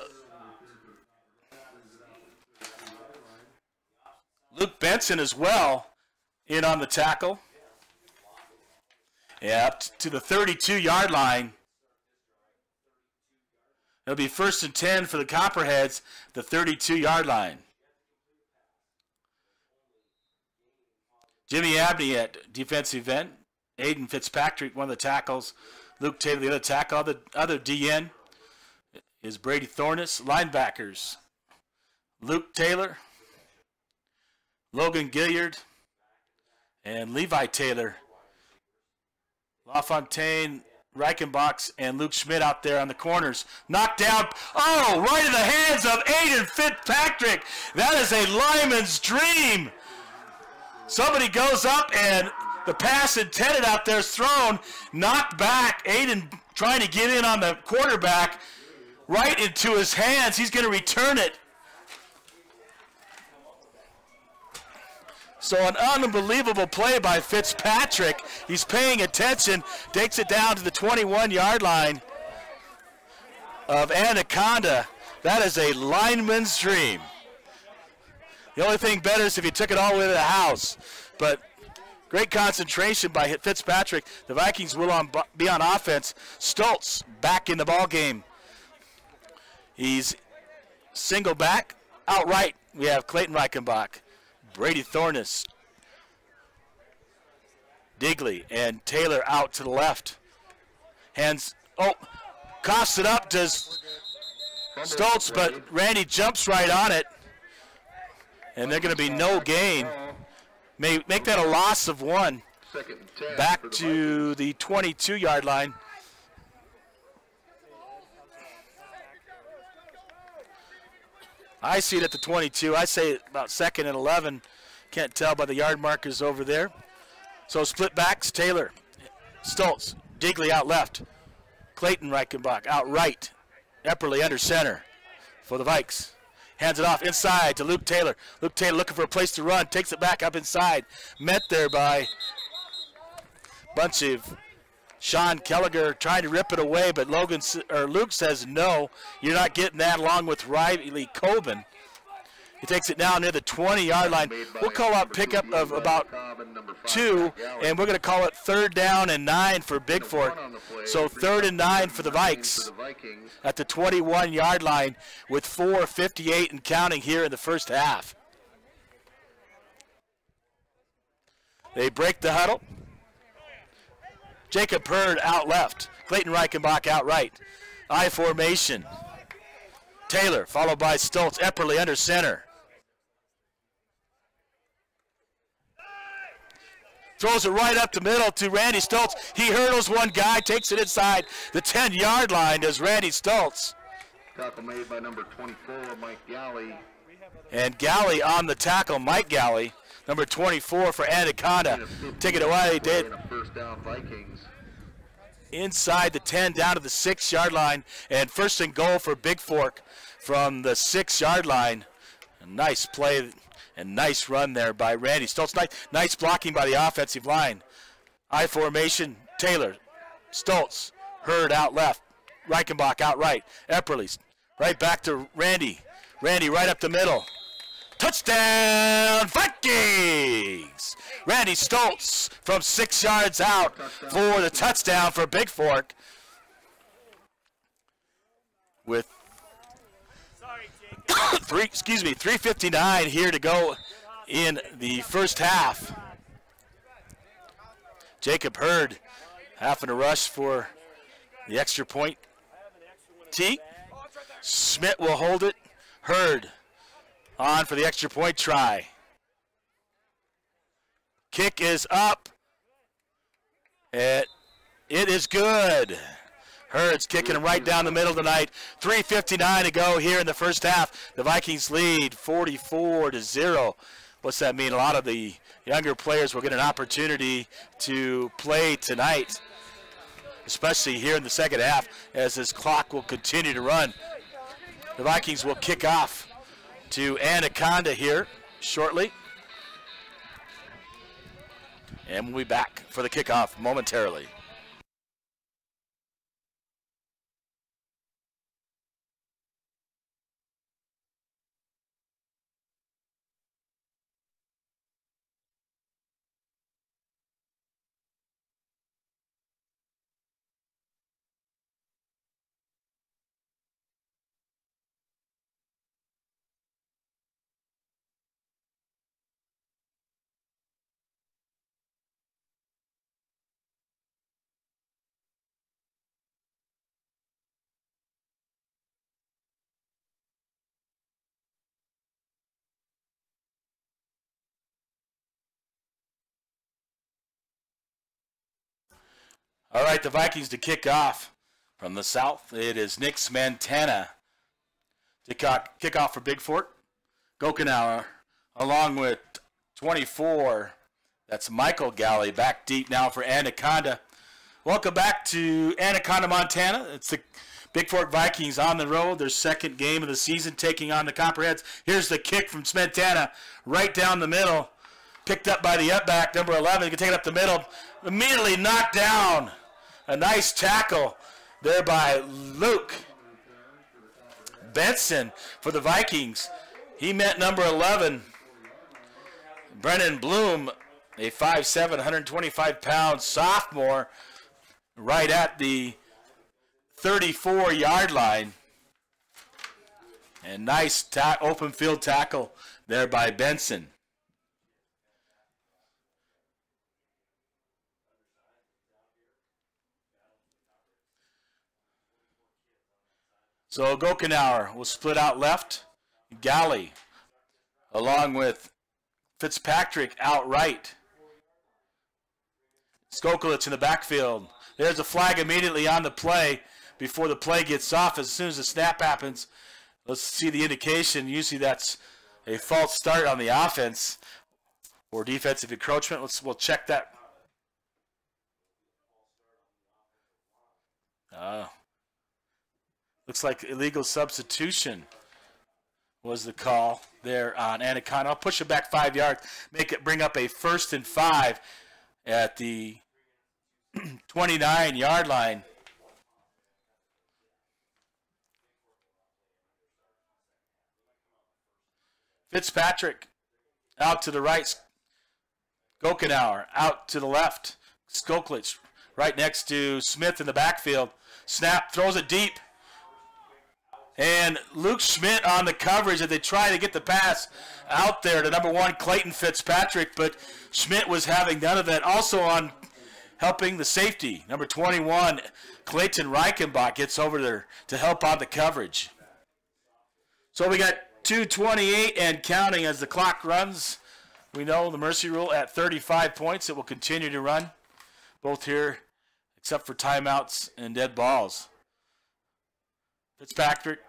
Luke Benson as well in on the tackle. Yeah, up to the 32-yard line. It'll be 1st and 10 for the Copperheads, the 32-yard line. Jimmy Abney at defensive end. Aiden Fitzpatrick, one of the tackles. Luke Taylor, the other tackle. The other DN is Brady Thornus. Linebackers, Luke Taylor, Logan Gilliard, and Levi Taylor. LaFontaine, Reichenbach, and Luke Schmidt out there on the corners. Knocked down. Oh, right in the hands of Aiden Fitzpatrick. That is a lineman's dream. Somebody goes up, and the pass intended out there is thrown, knocked back. Aiden trying to get in on the quarterback, right into his hands. He's going to return it. So an unbelievable play by Fitzpatrick. He's paying attention, takes it down to the 21-yard line of Anaconda. That is a lineman's dream. The only thing better is if he took it all the way to the house. But great concentration by Fitzpatrick. The Vikings will be on offense. Stoltz back in the ball game. He's single back. Outright, we have Clayton Reichenbach, Brady Thornus, Digley, and Taylor out to the left. Coughs it up to Stoltz, but Randy jumps right on it. And they're going to be no gain. Make that a loss of 1. Back to the 22-yard line. I see it at the 22. I say about 2nd and 11. Can't tell by the yard markers over there. So split backs, Taylor, Stoltz, Digley out left, Clayton Reichenbach out right, Epperly under center for the Vikes. Hands it off inside to Luke Taylor. Luke Taylor looking for a place to run, takes it back up inside. Met there by a bunch of Sean Kelliger trying to rip it away, but Luke says no, you're not getting that, along with Riley Coben. He takes it down near the 20-yard line. We'll call out pickup of about 2, and we're going to call it 3rd down and 9 for Bigfork. So 3rd and 9 for the Vikes at the 21-yard line with 4:58 and counting here in the first half. They break the huddle. Jacob Hurd out left. Clayton Reichenbach out right. I formation. Taylor followed by Stoltz. Epperly under center. Throws it right up the middle to Randy Stoltz. He hurdles one guy, takes it inside the 10-yard line as Randy Stoltz. Tackle made by number 24, Mike Galley. And Galley on the tackle, Mike Galley, number 24 for Anaconda. Take it away, did. First down, Vikings. Inside the 10, down to the 6-yard line, and 1st and goal for Bigfork from the 6-yard line. A nice play and nice run there by Randy Stoltz. Nice blocking by the offensive line. I formation, Taylor, Stoltz, Hurd out left, Reichenbach out right, Epperly right back to Randy. Randy right up the middle. Touchdown, Vikings! Randy Stoltz from 6 yards out for the touchdown for Bigfork. With 3:59 here to go in the first half. Jacob Hurd having to rush for the extra point. T. Schmidt will hold it. Hurd on for the extra point try. Kick is up. It is good. Hurd's kicking right down the middle tonight. 3:59 to go here in the first half. The Vikings lead 44-0. What's that mean? A lot of the younger players will get an opportunity to play tonight, especially here in the second half as this clock will continue to run. The Vikings will kick off to Anaconda here shortly. And we'll be back for the kickoff momentarily. All right, the Vikings to kick off from the south. It is Nick Smantana to kick off for Bigfork. Gokenauer along with 24. That's Michael Galley back deep now for Anaconda. Welcome back to Anaconda, Montana. It's the Bigfork Vikings on the road. Their second game of the season taking on the Copperheads. Here's the kick from Smantana right down the middle. Picked up by the up back, number 11. He can take it up the middle. Immediately knocked down. A nice tackle there by Luke Benson for the Vikings. He met number 11, Brennan Bloom, a 5'7", 125-pound sophomore, right at the 34-yard line. And nice open field tackle there by Benson. So Gokenauer will split out left. Galley along with Fitzpatrick out right. Skokulich in the backfield. There's a flag immediately on the play before the play gets off. As soon as the snap happens, let's see the indication. Usually that's a false start on the offense or defensive encroachment. We'll check that. Looks like illegal substitution was the call there on Anaconda. I'll push it back 5 yards, bring up a 1st and 5 at the 29-yard line. Fitzpatrick out to the right. Gokenauer out to the left. Skokulich right next to Smith in the backfield. Snap, throws it deep. And Luke Schmidt on the coverage as they try to get the pass out there to number 1, Clayton Fitzpatrick, but Schmidt was having none of that. Also on helping the safety, number 21, Clayton Reichenbach gets over there to help on the coverage. So we got 2:28 and counting as the clock runs. We know the mercy rule at 35 points. It will continue to run, both here except for timeouts and dead balls. Fitzpatrick,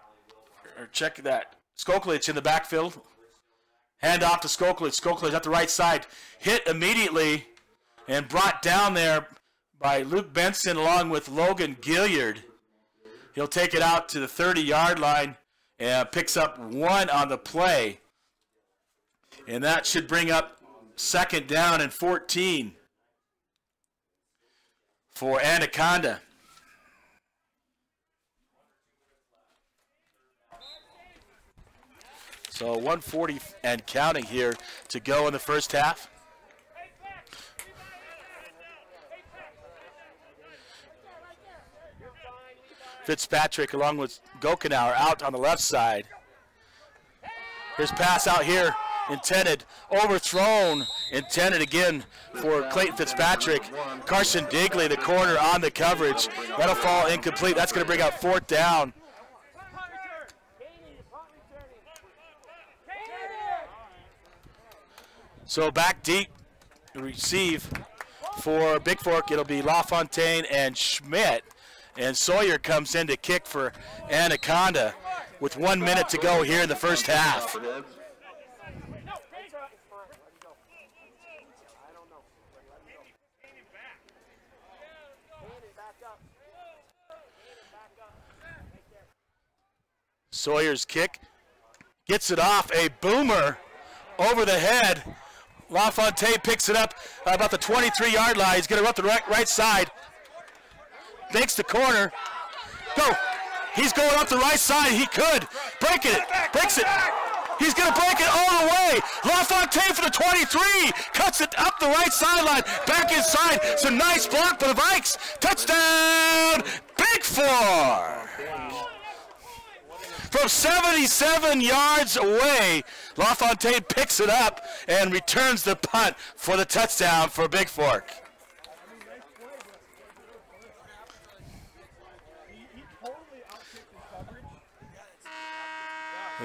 or check that. Skokulich in the backfield. Hand off to Skokulich. Skokulich at the right side. Hit immediately and brought down there by Luke Benson along with Logan Gilliard. He'll take it out to the 30-yard line and picks up 1 on the play. And that should bring up 2nd down and 14 for Anaconda. So 1:40 and counting here to go in the first half. Fitzpatrick along with Gokenauer out on the left side. Here's pass out here intended, overthrown, intended again for Clayton Fitzpatrick. Carson Digley, the corner on the coverage. That'll fall incomplete. That's going to bring out 4th down. So back deep, receive for Bigfork. It'll be LaFontaine and Schmidt. And Sawyer comes in to kick for Anaconda with 1 minute to go here in the first half. Sawyer's kick gets it off, a boomer over the head. LaFontaine picks it up about the 23-yard line. He's going to run the right side. Makes the corner. Go. He's going up the right side. He could. Breaking it. Breaks it. He's going to break it all the way. LaFontaine for the 23. Cuts it up the right sideline. Back inside. It's a nice block for the Vikes. Touchdown, Bigfork. From 77 yards away, LaFontaine picks it up and returns the punt for the touchdown for Bigfork.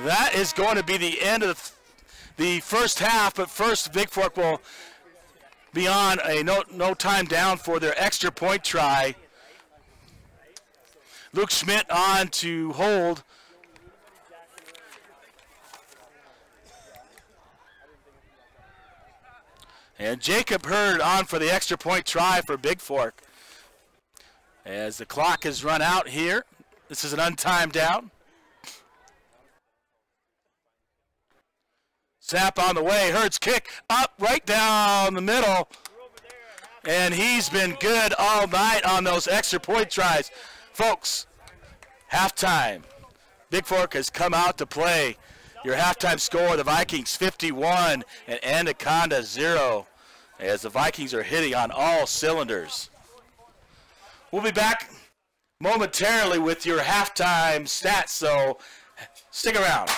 That is going to be the end of the first half, but first Bigfork will be on a no time down for their extra point try. Luke Schmidt on to hold. And Jacob Hurd on for the extra point try for Bigfork. As the clock has run out here, this is an untimed down. Snap on the way, Hurd's kick up right down the middle. And he's been good all night on those extra point tries. Folks, halftime. Bigfork has come out to play. Your halftime score, the Vikings 51 and Anaconda 0, as the Vikings are hitting on all cylinders. We'll be back momentarily with your halftime stats, so stick around.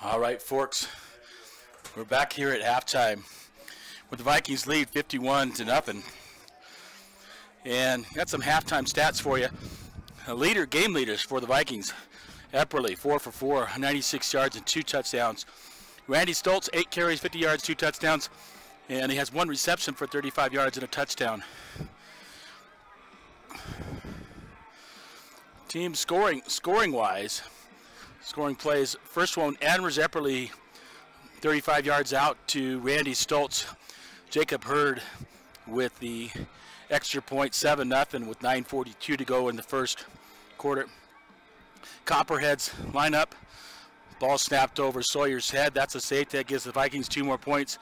All right, Forks, we're back here at halftime with the Vikings lead 51-0. And got some halftime stats for you. Game leaders for the Vikings. Epperly, 4 for 4, 96 yards and 2 touchdowns. Randy Stoltz, 8 carries, 50 yards, 2 touchdowns. And he has 1 reception for 35 yards and a touchdown. Team scoring-wise, scoring plays. First one, Adams Epperly, 35 yards out to Randy Stoltz. Jacob Hurd with the extra point, 7-0 with 9:42 to go in the first quarter. Copperheads line up. Ball snapped over Sawyer's head. That's a safety. That gives the Vikings 2 more points.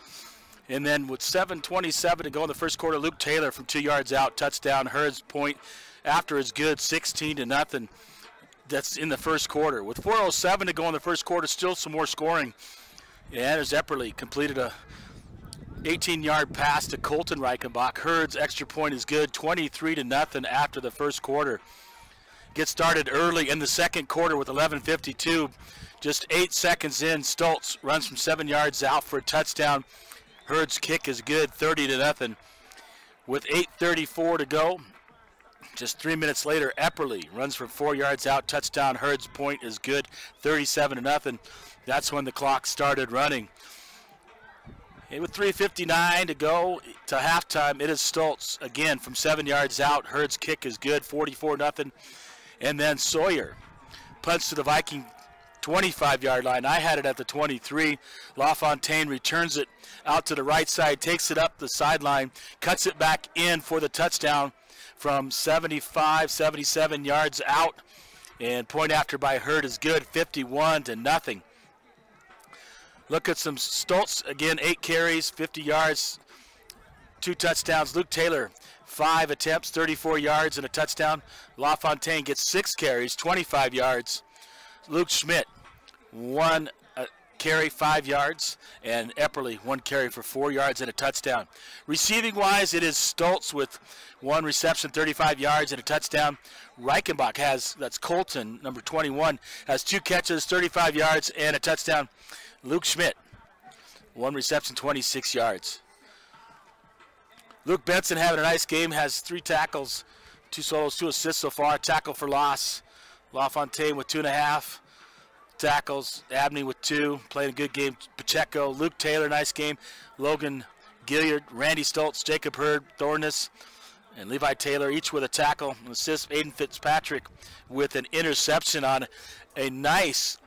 And then with 7:27 to go in the first quarter, Luke Taylor from 2 yards out, touchdown. Hurd's point after is good, 16-0. That's in the first quarter. With 4:07 to go in the first quarter, still some more scoring. And Anders Epperly completed a 18-yard pass to Colton Reichenbach. Hurd's extra point is good, 23-0 after the first quarter. Gets started early in the second quarter with 11:52. Just 8 seconds in, Stoltz runs from 7 yards out for a touchdown. Hurd's kick is good, 30-0. With 8:34 to go, just 3 minutes later, Epperly runs from 4 yards out, touchdown. Hurd's point is good, 37-0. That's when the clock started running. And with 3:59 to go to halftime, it is Stoltz again from 7 yards out. Hurd's kick is good, 44-0. And then Sawyer punts to the Viking 25-yard line. I had it at the 23. LaFontaine returns it out to the right side, takes it up the sideline, cuts it back in for the touchdown from 75, 77 yards out. And point after by Hurd is good, 51-0. Look at some Stoltz, again, 8 carries, 50 yards, 2 touchdowns. Luke Taylor, 5 attempts, 34 yards and a touchdown. LaFontaine gets 6 carries, 25 yards. Luke Schmidt, 1 carry, 5 yards. And Epperly, 1 carry for 4 yards and a touchdown. Receiving-wise, it is Stoltz with 1 reception, 35 yards and a touchdown. Reichenbach that's Colton, number 21, has 2 catches, 35 yards and a touchdown. Luke Schmidt, 1 reception, 26 yards. Luke Benson having a nice game, has 3 tackles, 2 solos, 2 assists so far. Tackle for loss. LaFontaine with 2.5 tackles. Abney with 2, playing a good game. Pacheco, Luke Taylor, nice game. Logan Gilliard, Randy Stoltz, Jacob Hurd, Thorness, and Levi Taylor, each with a tackle. An assist, Aiden Fitzpatrick with an interception on a nice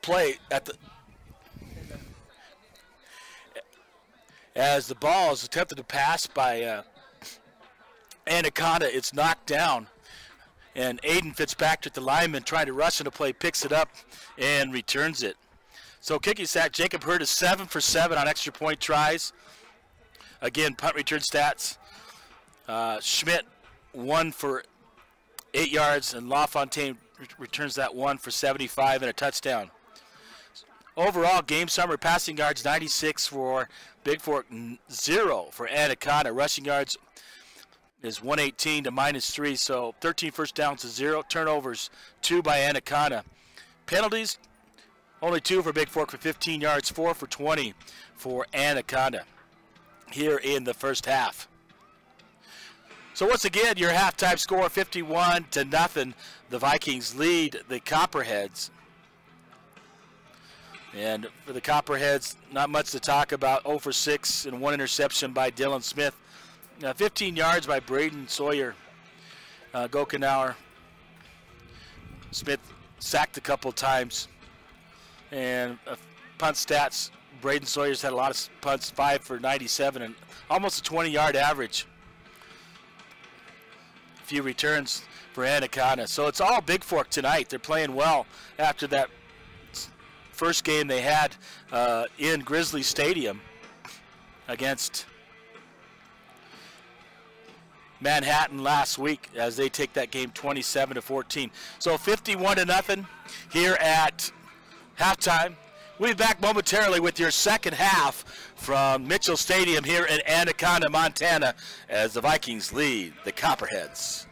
play at the as the ball is attempted to pass by Anaconda. It's knocked down, and Aiden Fitzpatrick, the lineman, trying to rush into play, picks it up and returns it. So kicking sack, Jacob Hurd is 7 for 7 on extra point tries. Again, punt return stats. Schmidt, 1 for 8 yards, and LaFontaine returns that 1 for 75 and a touchdown. Overall, game summary passing yards, 96 for Bigfork, 0 for Anaconda. Rushing yards is 118 to -3, so 13 first downs to 0. Turnovers, 2 by Anaconda. Penalties, only 2 for Bigfork for 15 yards, 4 for 20 for Anaconda here in the first half. So once again, your halftime score, 51-0. The Vikings lead the Copperheads. And for the Copperheads, not much to talk about. 0 for 6 and 1 interception by Dylan Smith. 15 yards by Braden Sawyer. Gokenauer. Smith sacked a couple times. And punt stats, Braden Sawyer's had a lot of punts, 5 for 97 and almost a 20-yard average. A few returns for Anaconda. So it's all Bigfork tonight. They're playing well after that first game they had in Grizzly Stadium against Manhattan last week, as they take that game 27-14. So 51-0 here at halftime. We'll be back momentarily with your second half from Mitchell Stadium here in Anaconda, Montana, as the Vikings lead the Copperheads.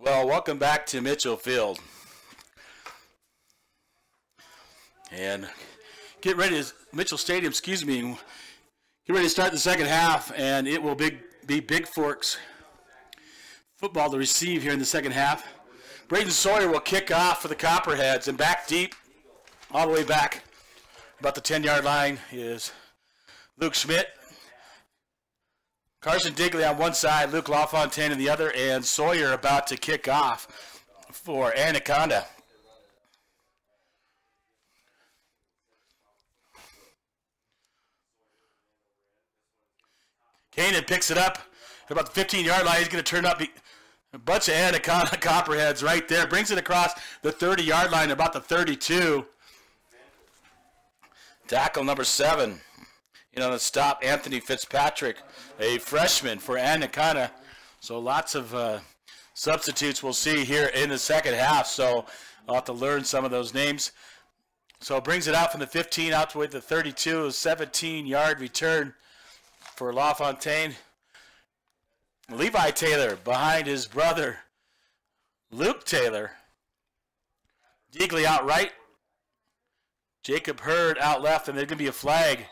Well, welcome back to Mitchell Field. And get ready to, Mitchell Stadium, excuse me, get ready to start the second half, and it will be Bigfork's football to receive here in the second half. Braden Sawyer will kick off for the Copperheads, and back deep, all the way back, about the 10-yard line, is Luke Schmidt. Carson Digley on one side, Luke LaFontaine on the other, and Sawyer about to kick off for Anaconda. Kanan picks it up at about the 15-yard line. He's going to turn up a bunch of Anaconda Copperheads right there. Brings it across the 30-yard line, about the 32. Tackle number 7. On the stop, Anthony Fitzpatrick, a freshman for Anaconda. So lots of substitutes we'll see here in the second half. So I'll have to learn some of those names. So it brings it out from the 15 out to the 32, a 17-yard return for LaFontaine. Levi Taylor behind his brother, Luke Taylor. Deagley out right. Jacob Hurd out left, and there's going to be a flag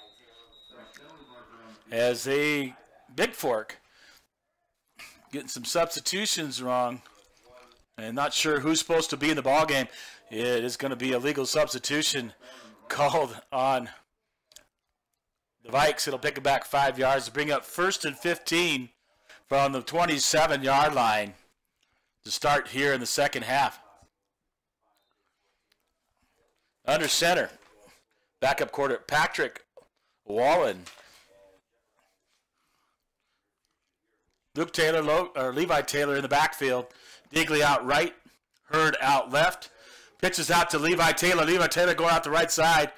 as a Bigfork getting some substitutions wrong and not sure who's supposed to be in the ball game. It is going to be a legal substitution called on the Vikes. It'll pick it back 5 yards to bring up 1st and 15 from the 27-yard line to start here in the second half. Under center, backup quarter Patrick Wallen. Luke Taylor, or Levi Taylor in the backfield. Digley out right, Hurd out left. Pitches out to Levi Taylor. Levi Taylor going out the right side.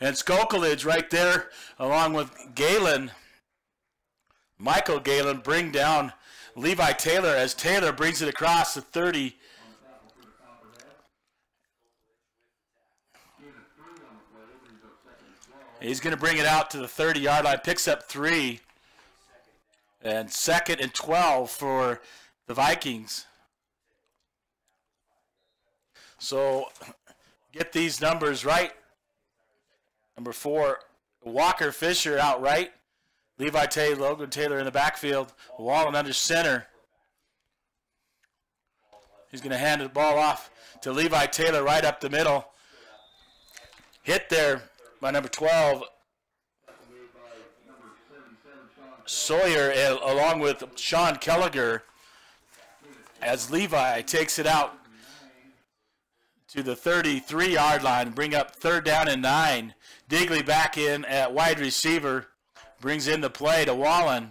And Skokolidge right there, along with Galen, Michael Galen, bring down Levi Taylor as Taylor brings it across the 30. He's going to bring it out to the 30-yard line, picks up 3. And 2nd and 12 for the Vikings. So get these numbers right. Number 4, Walker Fisher out right. Levi Taylor, Logan Taylor in the backfield. Wallen under center. He's going to hand the ball off to Levi Taylor right up the middle. Hit there by number 12. Sawyer along with Sean Kelliger as Levi takes it out to the 33-yard line, bring up 3rd down and 9. Digley back in at wide receiver, brings in the play to Wallen.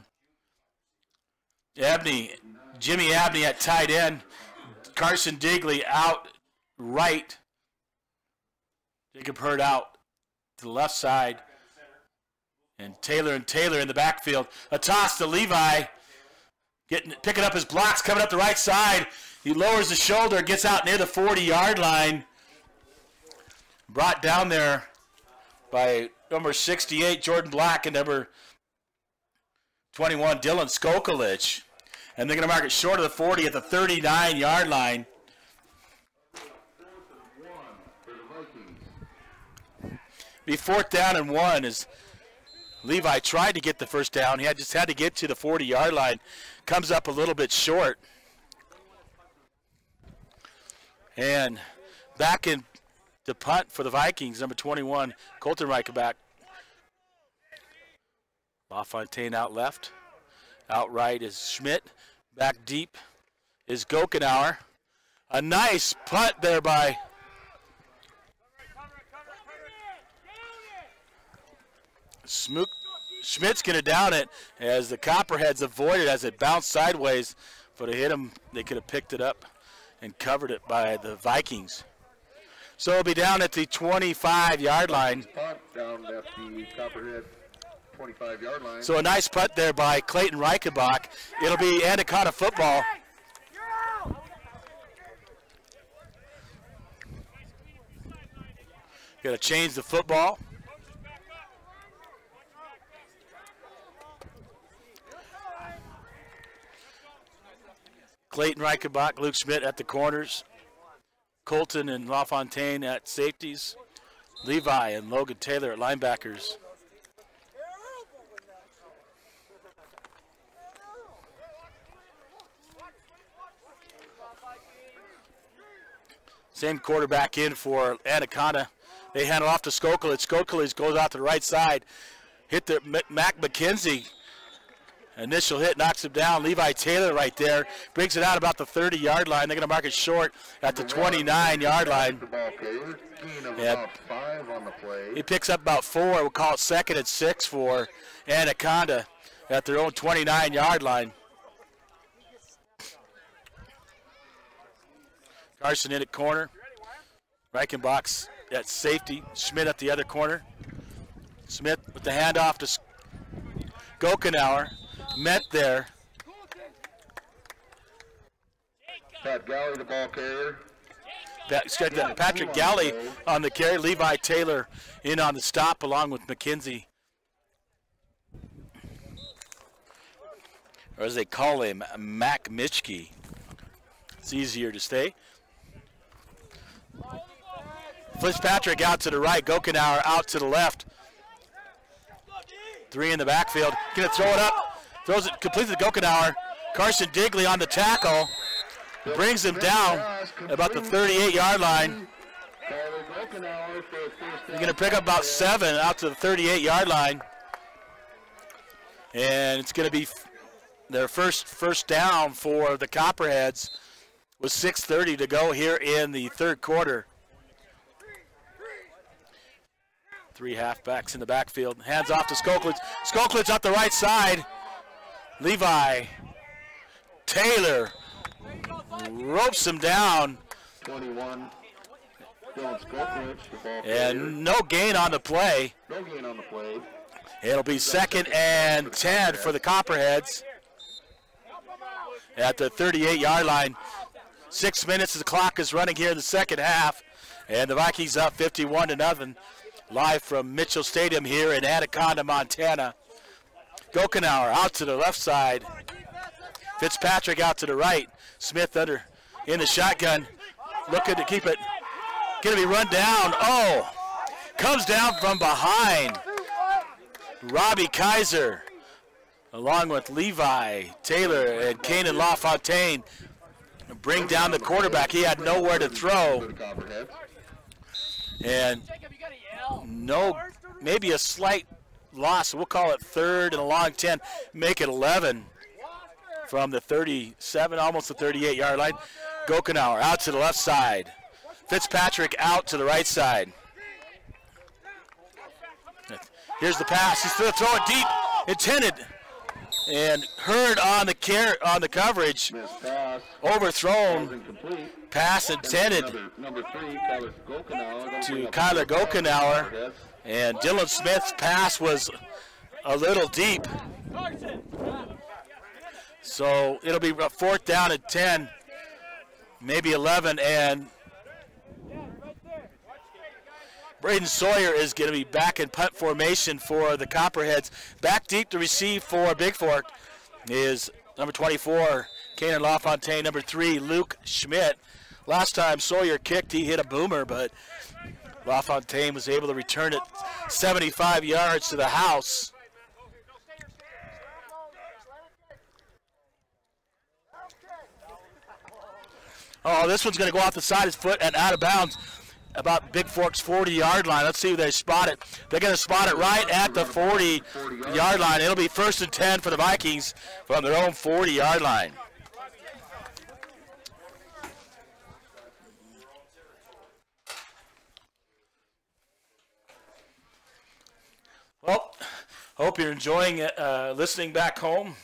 Jimmy Abney at tight end. Carson Digley out right. Jacob Hurd out to the left side. And Taylor in the backfield. A toss to Levi. Picking up his blocks, coming up the right side. He lowers the shoulder, gets out near the 40-yard line. Brought down there by number 68, Jordan Black, and number 21, Dylan Skokolidge. And they're going to mark it short of the 40 at the 39-yard line. Be 4th down and 1 as Levi tried to get the first down. He just had to get to the 40-yard line. Comes up a little bit short. And back in the punt for the Vikings, number 21, Colton Reichenbach. LaFontaine out left. Out right is Schmidt. Back deep is Gokenauer. A nice punt there by Schmidt's going to down it as the Copperheads avoid it as it bounced sideways. But it hit him. They could have picked it up and covered it by the Vikings. So it'll be down at the 25-yard line. Down at the Copperhead 25-yard line. So a nice punt there by Clayton Reichenbach. It'll be Anaconda football. Got to change the football. Clayton Reichenbach, Luke Schmidt at the corners. Colton and LaFontaine at safeties. Levi and Logan Taylor at linebackers. Same quarterback in for Anaconda. They hand it off to Skokulitz. Skokulitz goes out to the right side. Hit the Mac McKenzie. Initial hit knocks him down. Levi Taylor right there brings it out about the 30-yard line. They're going to mark it short at the 29-yard line. And he picks up about 4. We'll call it 2nd and 6 for Anaconda at their own 29-yard line. Carson in at corner. Reichenbach at safety. Schmidt at the other corner. Smith with the handoff to Gokenauer. Met there. Pat Galley, the ball carrier. Patrick Galley on the carry. Levi Taylor in on the stop along with McKenzie. Or as they call him, Mac Mischke. It's easier to say. Fitzpatrick out to the right. Gokenauer out to the left. 3 in the backfield. Going to throw it up. Throws it completely to Gokenauer. Carson Digley on the tackle. Brings him down about the 38-yard line. He's going to pick up about 7 out to the 38-yard line. And it's going to be their first down for the Copperheads with 6:30 to go here in the third quarter. 3 halfbacks in the backfield. Hands off to Skokulitz. Skokulitz up the right side. Levi Taylor ropes him down. 21. And no gain on the play. No gain on the play. It'll be 2nd and 10 for the Copperheads at the 38-yard line. 6 minutes as the clock is running here in the second half. And the Vikings up 51-0. Live from Mitchell Stadium here in Anaconda, Montana. Gokenauer out to the left side. Fitzpatrick out to the right. Smith under in the shotgun. Looking to keep it. Going to be run down. Oh! Comes down from behind. Robbie Kaiser along with Levi Taylor and Kanan LaFontaine bring down the quarterback. He had nowhere to throw. And maybe a slight loss. We'll call it 3rd and a long 10. Make it 11 from the 37, almost the 38-yard line. Gokenauer out to the left side. Fitzpatrick out to the right side. Here's the pass. He's going to throw it deep. Intended. And Hurd on the coverage. Overthrown. Pass intended to Kyler Gokenauer. And Dylan Smith's pass was a little deep. So it'll be a 4th down and 10, maybe 11, and Braden Sawyer is going to be back in punt formation for the Copperheads. Back deep to receive for Bigfork is number 24, Kanan LaFontaine, number 3, Luke Schmidt. Last time Sawyer kicked, he hit a boomer, but LaFontaine was able to return it 75 yards to the house. Oh, this one's going to go off the side of his foot and out of bounds about Bigfork's 40-yard line. Let's see if they spot it. They're going to spot it right at the 40-yard line. It'll be 1st and 10 for the Vikings from their own 40-yard line. Well, hope you're enjoying it, listening back home.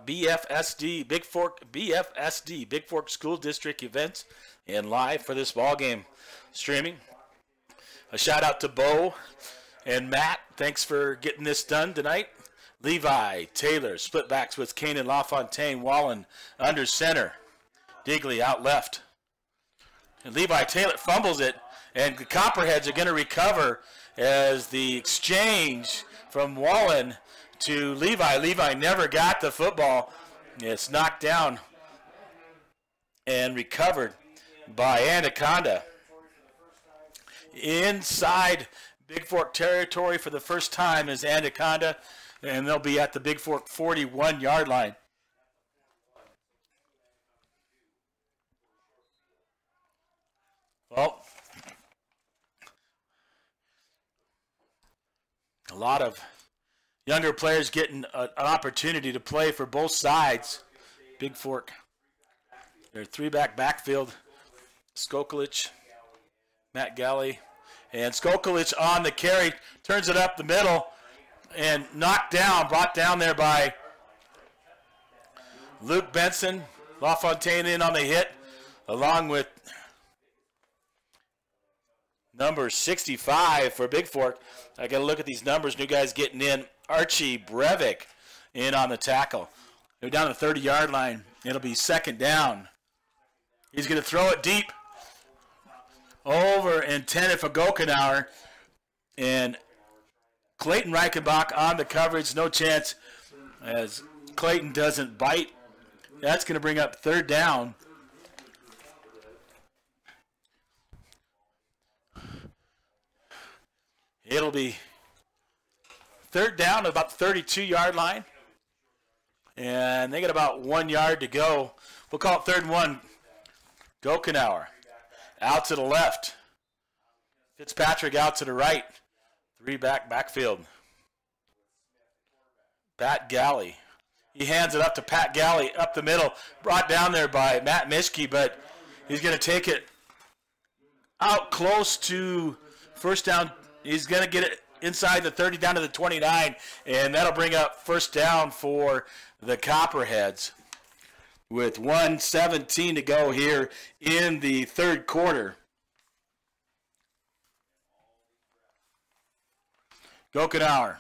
BFSD, Bigfork School District events and live for this ball game streaming. A shout out to Bo and Matt. Thanks for getting this done tonight. Levi Taylor split backs with Kanan LaFontaine. Wallen under center. Digley out left. And Levi Taylor fumbles it, and the Copperheads are going to recover as the exchange from Wallen to Levi. Levi never got the football. It's knocked down and recovered by Anaconda. Inside Bigfork territory for the first time is Anaconda, and they'll be at the Bigfork 41-yard line. Well, a lot of younger players getting an opportunity to play for both sides. Bigfork, their three-back backfield. Skokulich, Matt Galley, and Skokulich on the carry, turns it up the middle, and knocked down, brought down there by Luke Benson. LaFontaine in on the hit, along with number 65 for Bigfork. I got to look at these numbers. New guys getting in. Archie Breivik in on the tackle. They're down to the 30-yard line. It'll be second down. He's going to throw it deep. Over intended for Gokenauer. And Clayton Reichenbach on the coverage. No chance as Clayton doesn't bite. That's going to bring up third down. It'll be third down at about the 32-yard line. And they got about 1 yard to go. We'll call it third and one. Gokenauer out to the left. Fitzpatrick out to the right. Three-back backfield. Pat Galley. He hands it up to Pat Galley up the middle. Brought down there by Matt Mischke, but he's going to take it out close to first down. He's going to get it inside the 30 down to the 29, and that'll bring up first down for the Copperheads with 1:17 to go here in the third quarter. Gokenauer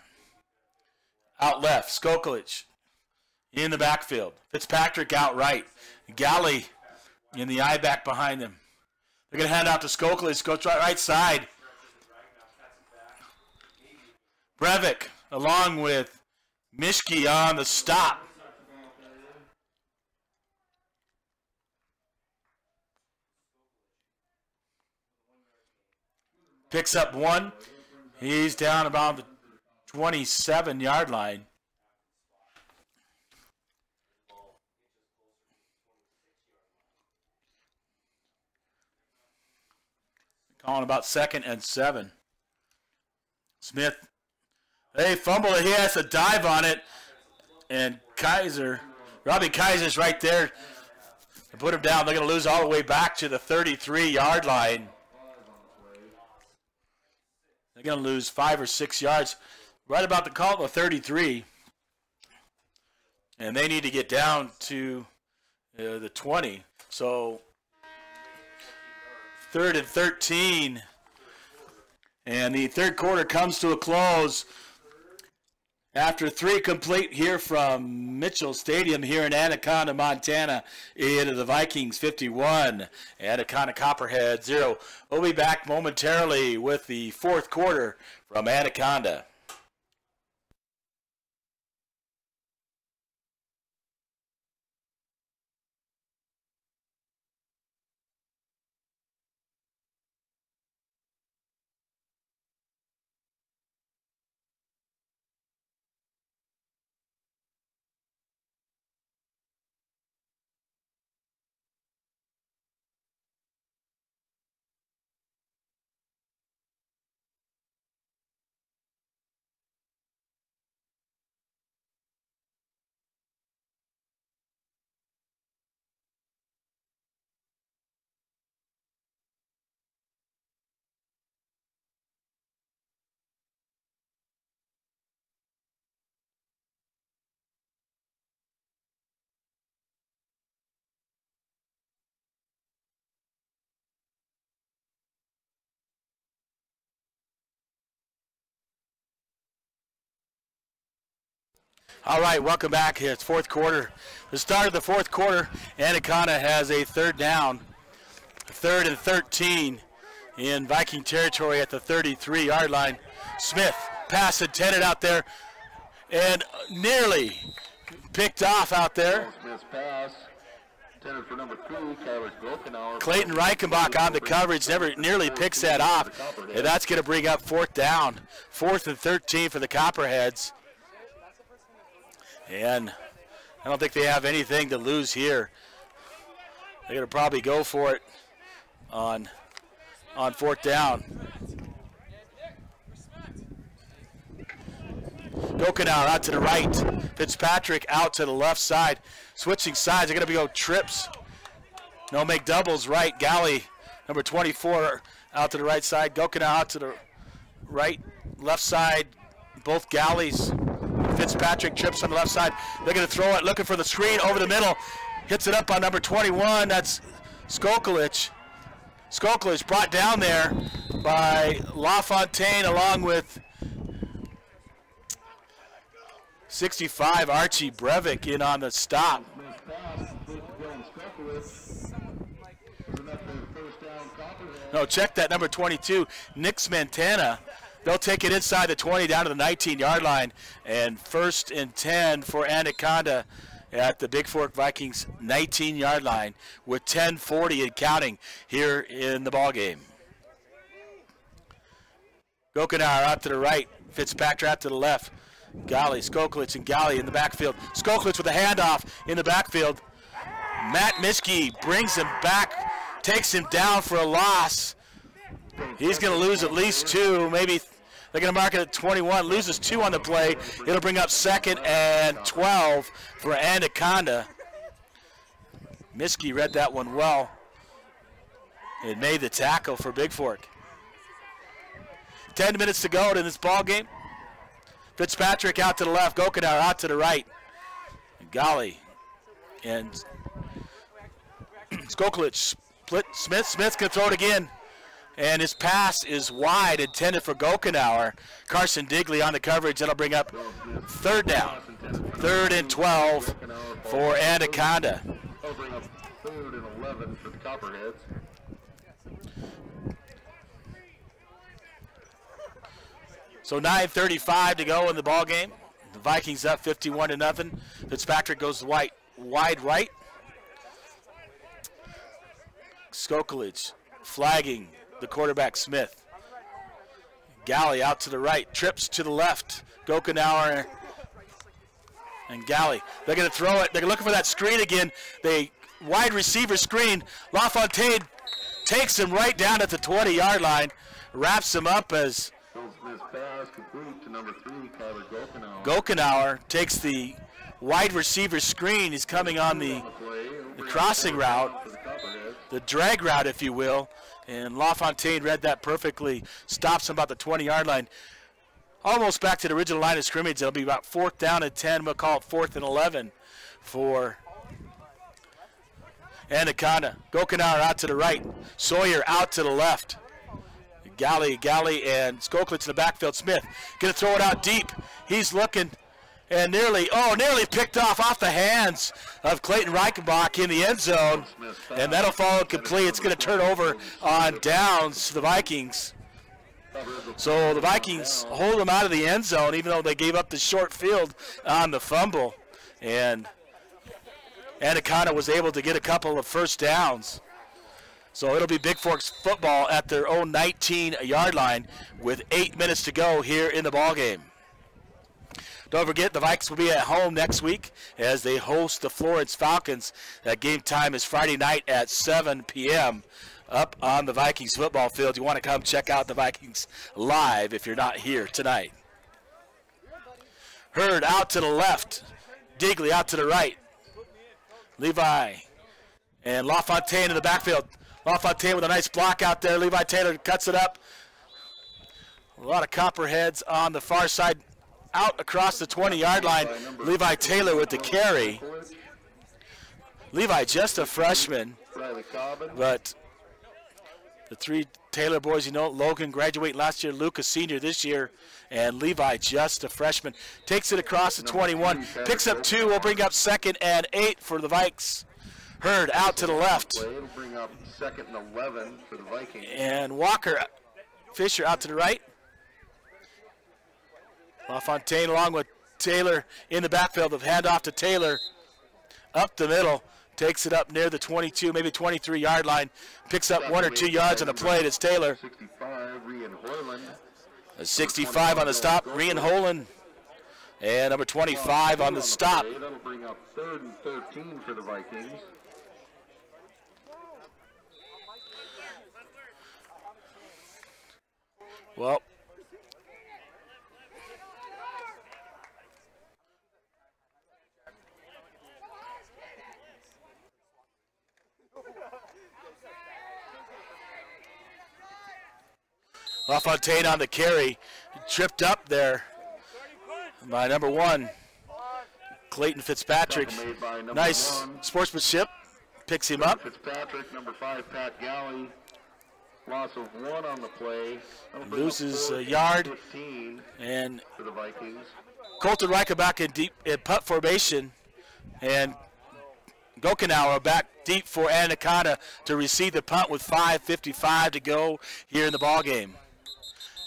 out left. Skokulich in the backfield. Fitzpatrick out right. Galley in the eye back behind them. They're going to hand out to Skokulich. Goes right side. Breivik along with Mischke on the stop. Picks up one. He's down about the 27-yard line. Calling about 2nd and 7. Smith. They fumble it. He has to dive on it. And Robbie Kaiser's right there to put him down. They're going to lose all the way back to the 33-yard line. They're going to lose 5 or 6 yards. Right about the call of 33. And they need to get down to the 20. So 3rd and 13. And the third quarter comes to a close. After 3 complete here from Mitchell Stadium here in Anaconda, Montana, into the Vikings 51, Anaconda Copperhead 0. We'll be back momentarily with the fourth quarter from Anaconda. All right, welcome back. It's fourth quarter. The start of the fourth quarter, Anaconda has a third down, 3rd and 13 in Viking territory at the 33-yard line. Smith, pass intended out there, and nearly picked off out there. Smith's pass Intended for number 3, Tyler Gokenauer. Clayton Reichenbach on the coverage, nearly picks that off, and that's going to bring up 4th down. 4th and 13 for the Copperheads. And I don't think they have anything to lose here. They're going to probably go for it on 4th down. Gokenauer out to the right. Fitzpatrick out to the left side. Switching sides. They're going to go trips. No, make doubles right. Galley, number 24, out to the right side. Gokenauer out to the right, left side. Both Galleys. Fitzpatrick trips on the left side. They're going to throw it, looking for the screen over the middle. Hits it up on number 21. That's Skokulich. Skokulich brought down there by LaFontaine along with 65, Archie Breivik in on the stop. No, check that number 22, Nix Montana. They'll take it inside the 20 down to the 19-yard line, and 1st and 10 for Anaconda at the Bigfork Vikings 19-yard line with 10:40 and counting here in the ball game. Gokenauer out to the right, Fitzpatrick out to the left. Galley, Skokulich, and Galley in the backfield. Skokulich with a handoff in the backfield. Matt Mischke brings him back, takes him down for a loss. He's going to lose at least 2. Maybe they're going to mark it at 21. Loses 2 on the play. It'll bring up 2nd and 12 for Anaconda. Mischke read that one well. It made the tackle for Bigfork. 10 minutes to go in this ball game. Fitzpatrick out to the left, Gokenauer out to the right. Golly. And Skokulich split Smith. Smith's going to throw it again. And his pass is wide, intended for Gokenauer. Carson Digley on the coverage. That'll bring up 3rd down. 3rd and 12 for Anaconda. That'll bring up 3rd and 11 for the Copperheads. So 9:35 to go in the ball game. The Vikings up 51-0. Fitzpatrick goes wide right. Skokulich flagging the quarterback Smith. Galley out to the right, trips to the left. Gokenauer and Galley. They're going to throw it. They're looking for that screen again. They wide receiver screen. LaFontaine takes him right down at the 20-yard line, wraps him up as Gokenauer takes the wide receiver screen. He's coming on the crossing route, the drag route, if you will, and LaFontaine read that perfectly, stops him about the 20-yard line. Almost back to the original line of scrimmage. It'll be about 4th down and 10. We'll call it 4th and 11 for Anaconda. Gokenauer out to the right. Sawyer out to the left. Galley, and Skokulich in the backfield. Smith going to throw it out deep. He's looking and nearly picked off the hands of Clayton Reichenbach in the end zone. And that'll fall complete. It's going to turn over on downs to the Vikings. So the Vikings hold them out of the end zone, even though they gave up the short field on the fumble. And Anaconda was able to get a couple of first downs. So it'll be Bigfork's football at their own 19-yard line with 8 minutes to go here in the ballgame. Don't forget, the Vikings will be at home next week as they host the Florence Falcons. That game time is Friday night at 7 p.m. up on the Vikings football field. You want to come check out the Vikings live if you're not here tonight. Hurd out to the left. Digley out to the right. Levi and LaFontaine in the backfield. LaFontaine with a nice block out there. Levi Taylor cuts it up. A lot of Copperheads on the far side. Out across the 20-yard line. Levi Taylor with the carry. Levi just a freshman. But the 3 Taylor boys, you know, Logan graduated last year, Luke a senior this year, and Levi just a freshman. Takes it across the 21. Picks up 2. Will bring up 2nd and 8 for the Vikes. Hurd out to the left. It'll bring up 2nd and 11 for the Vikings. And Walker Fisher out to the right. LaFontaine along with Taylor in the backfield. The handoff to Taylor up the middle. takes it up near the 22, maybe 23-yard line, picks up 1 or 2 yards on the play. It's Taylor. 65, Rian Hoyland. 65 on the stop, Rian Hoyland. And number 25 on the stop. That'll bring up 3rd and 13 for the Vikings. Well, LaFontaine on the carry, tripped up there by number 1, Clayton Fitzpatrick. Nice sportsmanship, picks him up. Fitzpatrick, number 5, Pat Galley. Loss of 1 on the play. Loses a yard. And for the Vikings. Colton Reichenbach in punt formation. And Gokenauer back deep for Anaconda to receive the punt with 5:55 to go here in the ball game.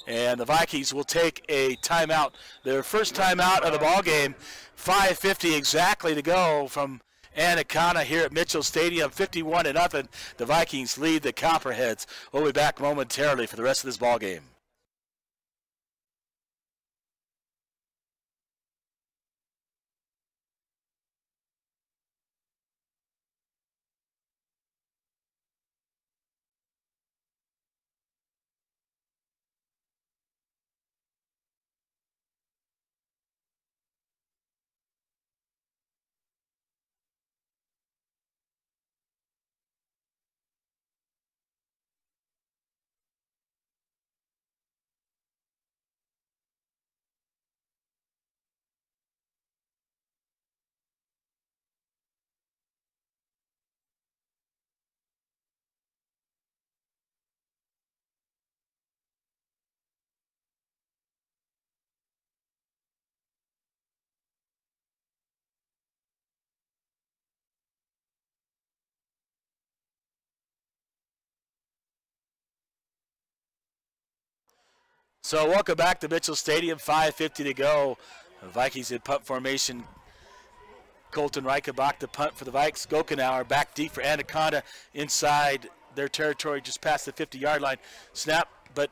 And the Vikings will take a timeout. Their first timeout of the ball game. 5:50 exactly to go from Anaconda here at Mitchell Stadium. 51-0. The Vikings lead the Copperheads. We'll be back momentarily for the rest of this ball game. So welcome back to Mitchell Stadium, 5:50 to go. The Vikings in punt formation. Colton Reichenbach to punt for the Vikes. Gokenauer back deep for Anaconda inside their territory just past the 50-yard line. Snap, but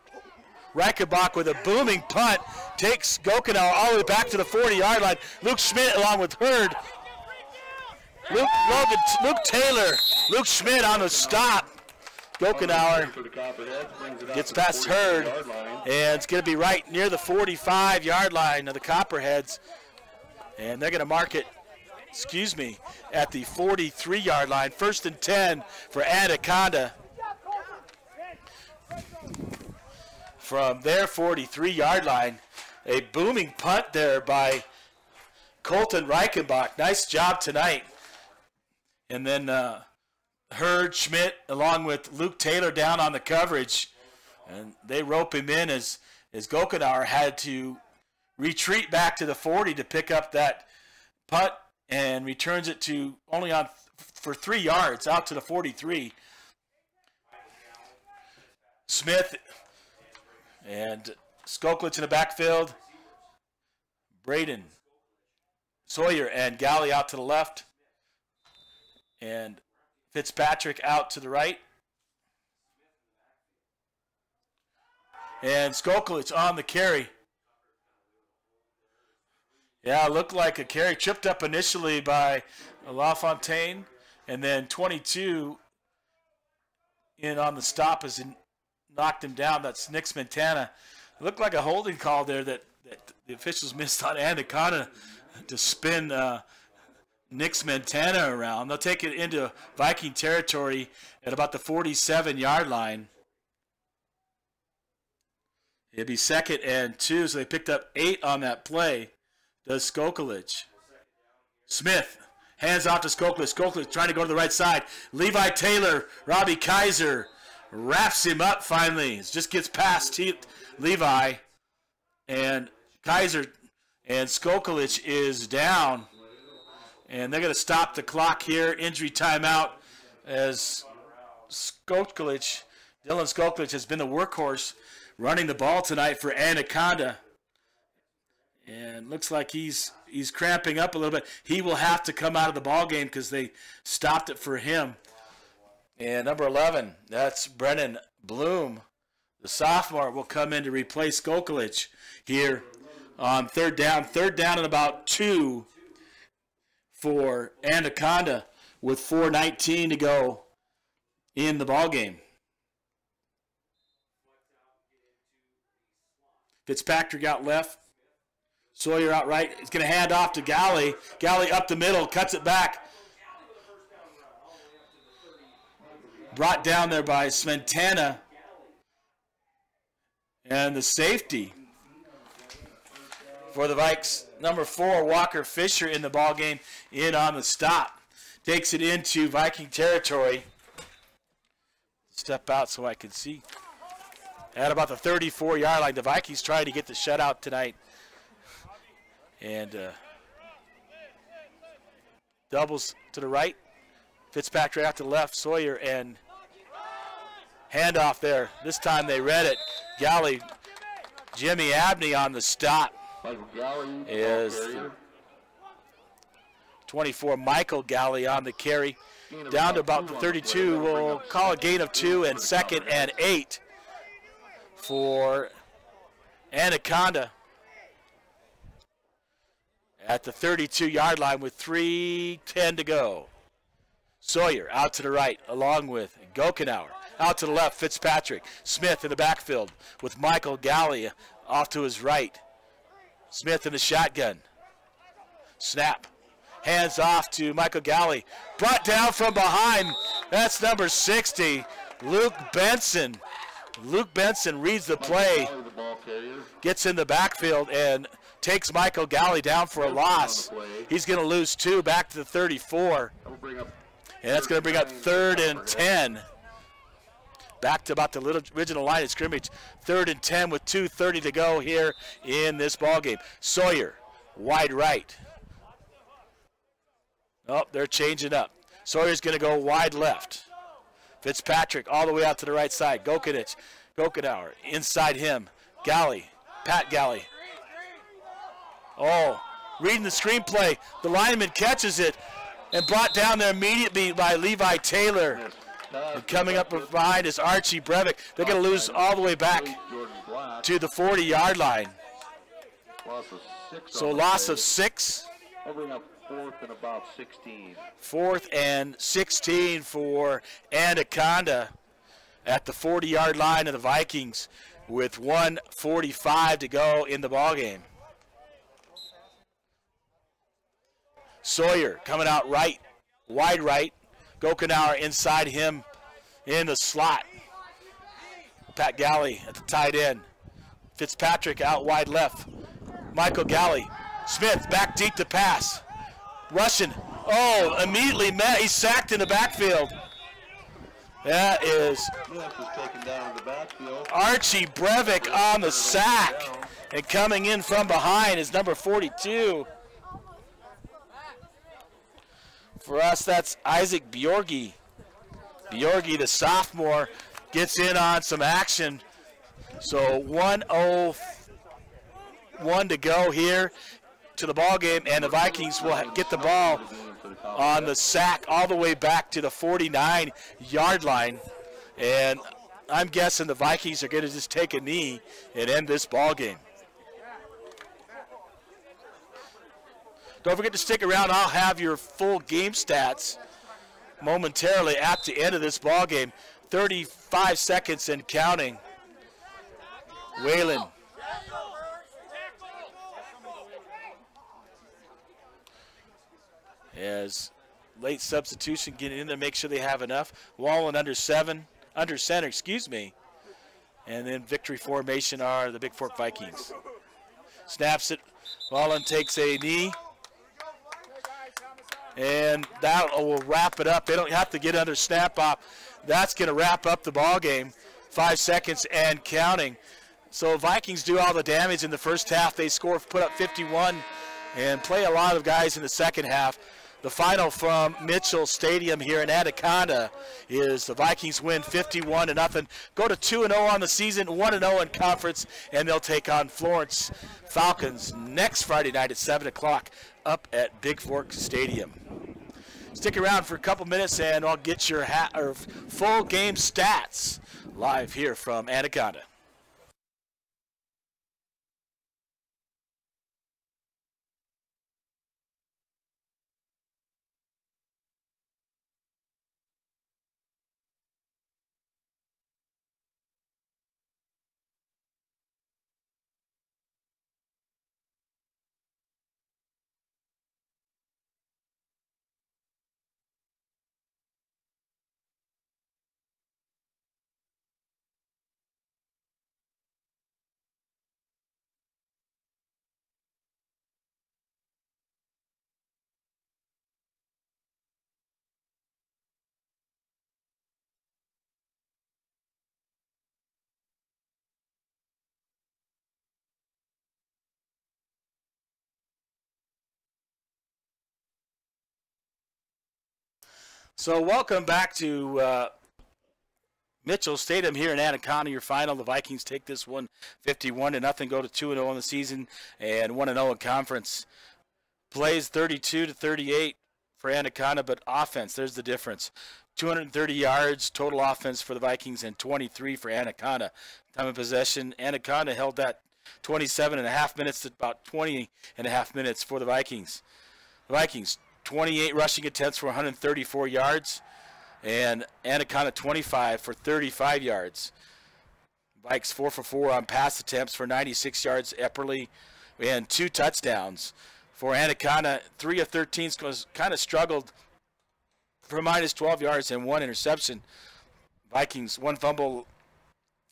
Reichenbach with a booming punt takes Gokenauer all the way back to the 40-yard line. Luke Schmidt along with Hurd. Luke Taylor, Luke Schmidt on the stop. Gokenauer gets past Hurd, and it's going to be right near the 45-yard line of the Copperheads. And they're going to mark it, at the 43-yard line. 1st and 10 for Anaconda. From their 43-yard line, a booming punt there by Colton Reichenbach. Nice job tonight. And then Hurd, Schmidt, along with Luke Taylor down on the coverage. And they rope him in as Gokenauer had to retreat back to the 40 to pick up that punt and returns it to only on for 3 yards out to the 43. Smith and Skoklich in the backfield. Braden, Sawyer, and Galley out to the left. And Fitzpatrick out to the right. And Skoklich on the carry. Yeah, looked like a carry. Tripped up initially by LaFontaine. And then 22 in on the stop as it knocked him down. That's Nick Montana. It looked like a holding call there that the officials missed on Anaconda to spin Nick Montana around. They'll take it into Viking territory at about the 47-yard line. It'd be 2nd and 2, so they picked up 8 on that play. Does Skoklich. Smith hands off to Skoklich. Skoklich trying to go to the right side. Levi Taylor, Robbie Kaiser wraps him up finally. It just gets past Levi. And Kaiser and Skoklich is down. And they're going to stop the clock here. Injury timeout as Skoklich, Dylan Skoklich, has been the workhorse running the ball tonight for Anaconda. And looks like he's he's cramping up a little bit. He will have to come out of the ball game because they stopped it for him. And number 11, that's Brennan Bloom. The sophomore will come in to replace Gokulich here on third down. Third down and about 2 for Anaconda with 4:19 to go in the ball game. Fitzpatrick out left. Sawyer out right. He's going to hand off to Galley. Galley up the middle, cuts it back. Brought down there by Sventana. And the safety for the Vikes, number 4, Walker Fisher in the ball game, in on the stop. Takes it into Viking territory. Step out so I can see. At about the 34-yard line, the Vikings trying to get the shutout tonight. And doubles to the right. Fitzpatrick out to the left. Sawyer and handoff there. This time they read it. Galley, Jimmy Abney on the stop. Is 24, Michael Galley on the carry. Down to about the 32. We'll call a gain of 2 and 2nd and 8 for Anaconda. At the 32-yard line with 3:10 to go. Sawyer out to the right along with Gokenauer. Out to the left, Fitzpatrick. Smith in the backfield with Michael Galley off to his right. Smith in the shotgun. Snap. Hands off to Michael Galley. Brought down from behind. That's number 60, Luke Benson. Luke Benson reads the play. Gets in the backfield and takes Michael Galley down for a loss. He's going to lose 2 back to the 34. And that's going to bring up 3rd and 10. Back to about the original line of scrimmage. 3rd and 10 with 2:30 to go here in this ball game. Sawyer, wide right. Oh, they're changing up. Sawyer's going to go wide left. Fitzpatrick all the way out to the right side. Gokenauer inside him. Galley, Pat Galley. Oh, reading the screenplay. The lineman catches it and brought down there immediately by Levi Taylor. And coming up behind is Archie Breivik. They're going to lose all the way back to the 40-yard line. So loss of 6. Bring up 4th and about 16. 4th and 16 for Anaconda at the 40-yard line of the Vikings with 1:45 to go in the ballgame. Sawyer coming out right, wide right. Gokenauer inside him in the slot. Pat Galley at the tight end. Fitzpatrick out wide left. Michael Galley. Smith back deep to pass. Russian. Oh, immediately met. He's sacked in the backfield. That is Archie Breivik on the sack. And coming in from behind is number 42. For us, that's Isaac Bjorgi. Bjorgi, the sophomore, gets in on some action. So 1:01 to go here to the ball game, and the Vikings will get the ball on the sack all the way back to the 49-yard line. And I'm guessing the Vikings are going to just take a knee and end this ball game. Don't forget to stick around. I'll have your full game stats momentarily at the end of this ball game. 35 seconds and counting. Whalen. As late substitution getting in to make sure they have enough. Wallen under center, And then victory formation are the Bigfork Vikings. Snaps it. Wallen takes a knee. And that will wrap it up. They don't have to get under snap off. That's going to wrap up the ball game. 5 seconds and counting. So Vikings do all the damage in the first half. They put up 51 and play a lot of guys in the second half. The final from Mitchell Stadium here in Anaconda is the Vikings win 51-0. Go to 2-0 on the season, 1-0 in conference, and they'll take on Florence Falcons next Friday night at 7 o'clock up at Bigfork Stadium. Stick around for a couple minutes and I'll get your full game stats live here from Anaconda. So welcome back to Mitchell Stadium here in Anaconda. Your final, the Vikings take this one 51-0, go to 2-0 on the season and 1-0 in conference. Plays 32-38 for Anaconda, but offense, there's the difference. 230 yards total offense for the Vikings and 23 for Anaconda. Time of possession, Anaconda held that 27.5 minutes to about 20.5 minutes for the Vikings. The Vikings, 28 rushing attempts for 134 yards, and Anaconda 25 for 35 yards. Vikes 4 for 4 on pass attempts for 96 yards, Epperly, and 2 touchdowns. For Anaconda, 3 of 13 was kind of struggled for minus 12 yards and 1 interception. Vikings 1 fumble,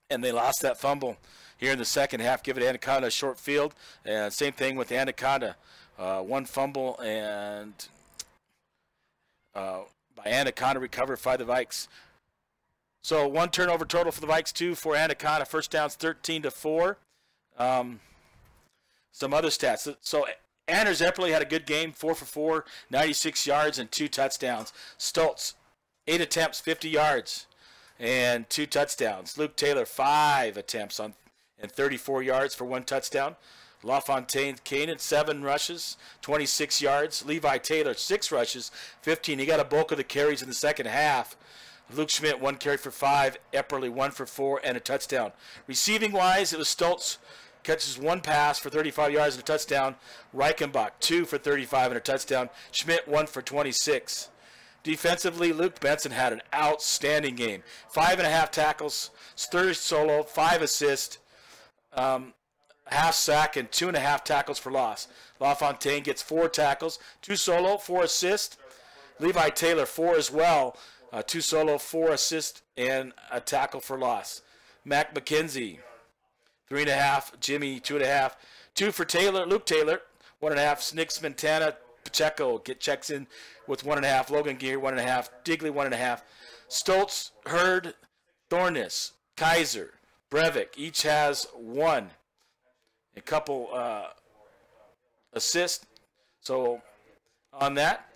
and they lost that fumble here in the second half, giving Anaconda a short field. And same thing with Anaconda, 1 fumble and by Anaconda recovered by the Vikes. So 1 turnover total for the Vikes, 2 for Anaconda. First downs 13-4. Some other stats. So Anders Epperly had a good game, 4 for 4, 96 yards and 2 touchdowns. Stoltz, 8 attempts, 50 yards and 2 touchdowns. Luke Taylor, 5 attempts and 34 yards for 1 touchdown. LaFontaine Canaan, 7 rushes, 26 yards. Levi Taylor, 6 rushes, 15. He got a bulk of the carries in the second half. Luke Schmidt, 1 carry for 5. Epperly, 1 for 4, and a touchdown. Receiving-wise, it was Stoltz, catches 1 pass for 35 yards and a touchdown. Reichenbach, 2 for 35 and a touchdown. Schmidt, 1 for 26. Defensively, Luke Benson had an outstanding game. 5.5 tackles, 30 solo, 5 assists. Half sack and 2.5 tackles for loss. LaFontaine gets 4 tackles, 2 solo, 4 assists. Levi Taylor 4 as well, 2 solo, 4 assists, and a tackle for loss. Mac McKenzie 3.5, Jimmy 2.5, 2 for Taylor, Luke Taylor 1.5, Snicks Montana Pacheco checks in with 1.5, Logan Gear 1.5, Digley 1.5, Stoltz, Hurd, Thorness, Kaiser, Breivik each has 1. A couple assists. So on that,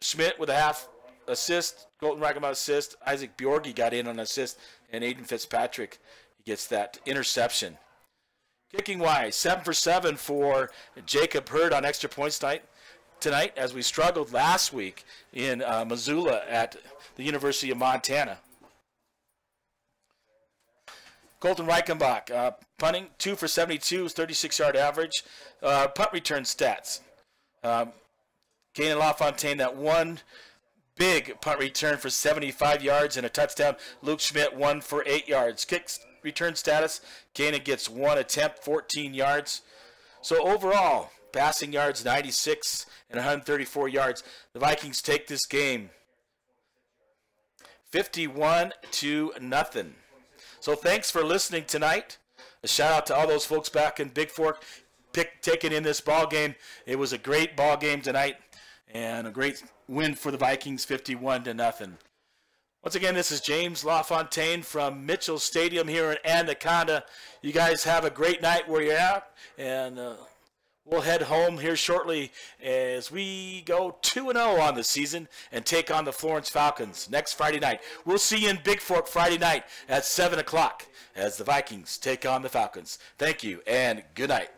Schmidt with a half assist, Colton Reichenbach assist, Isaac Bjorgi got in on an assist, and Aiden Fitzpatrick gets that interception. Kicking wise, 7 for 7 for Jacob Hurd on extra points tonight, as we struggled last week in Missoula at the University of Montana. Colton Reichenbach, punting, 2 for 72, 36-yard average. Punt return stats. Kanan LaFontaine, that 1 big punt return for 75 yards and a touchdown. Luke Schmidt, 1 for 8 yards. Kick return status, Kanan gets 1 attempt, 14 yards. So overall, passing yards, 96 and 134 yards. The Vikings take this game 51-0. So thanks for listening tonight. A shout out to all those folks back in Bigfork taking in this ball game. It was a great ball game tonight and a great win for the Vikings, 51-0. Once again, this is James LaFontaine from Mitchell Stadium here in Anaconda. You guys have a great night where you're at, and We'll head home here shortly as we go 2-0 on the season and take on the Florence Falcons next Friday night. We'll see you in Bigfork Friday night at 7 o'clock as the Vikings take on the Falcons. Thank you and good night.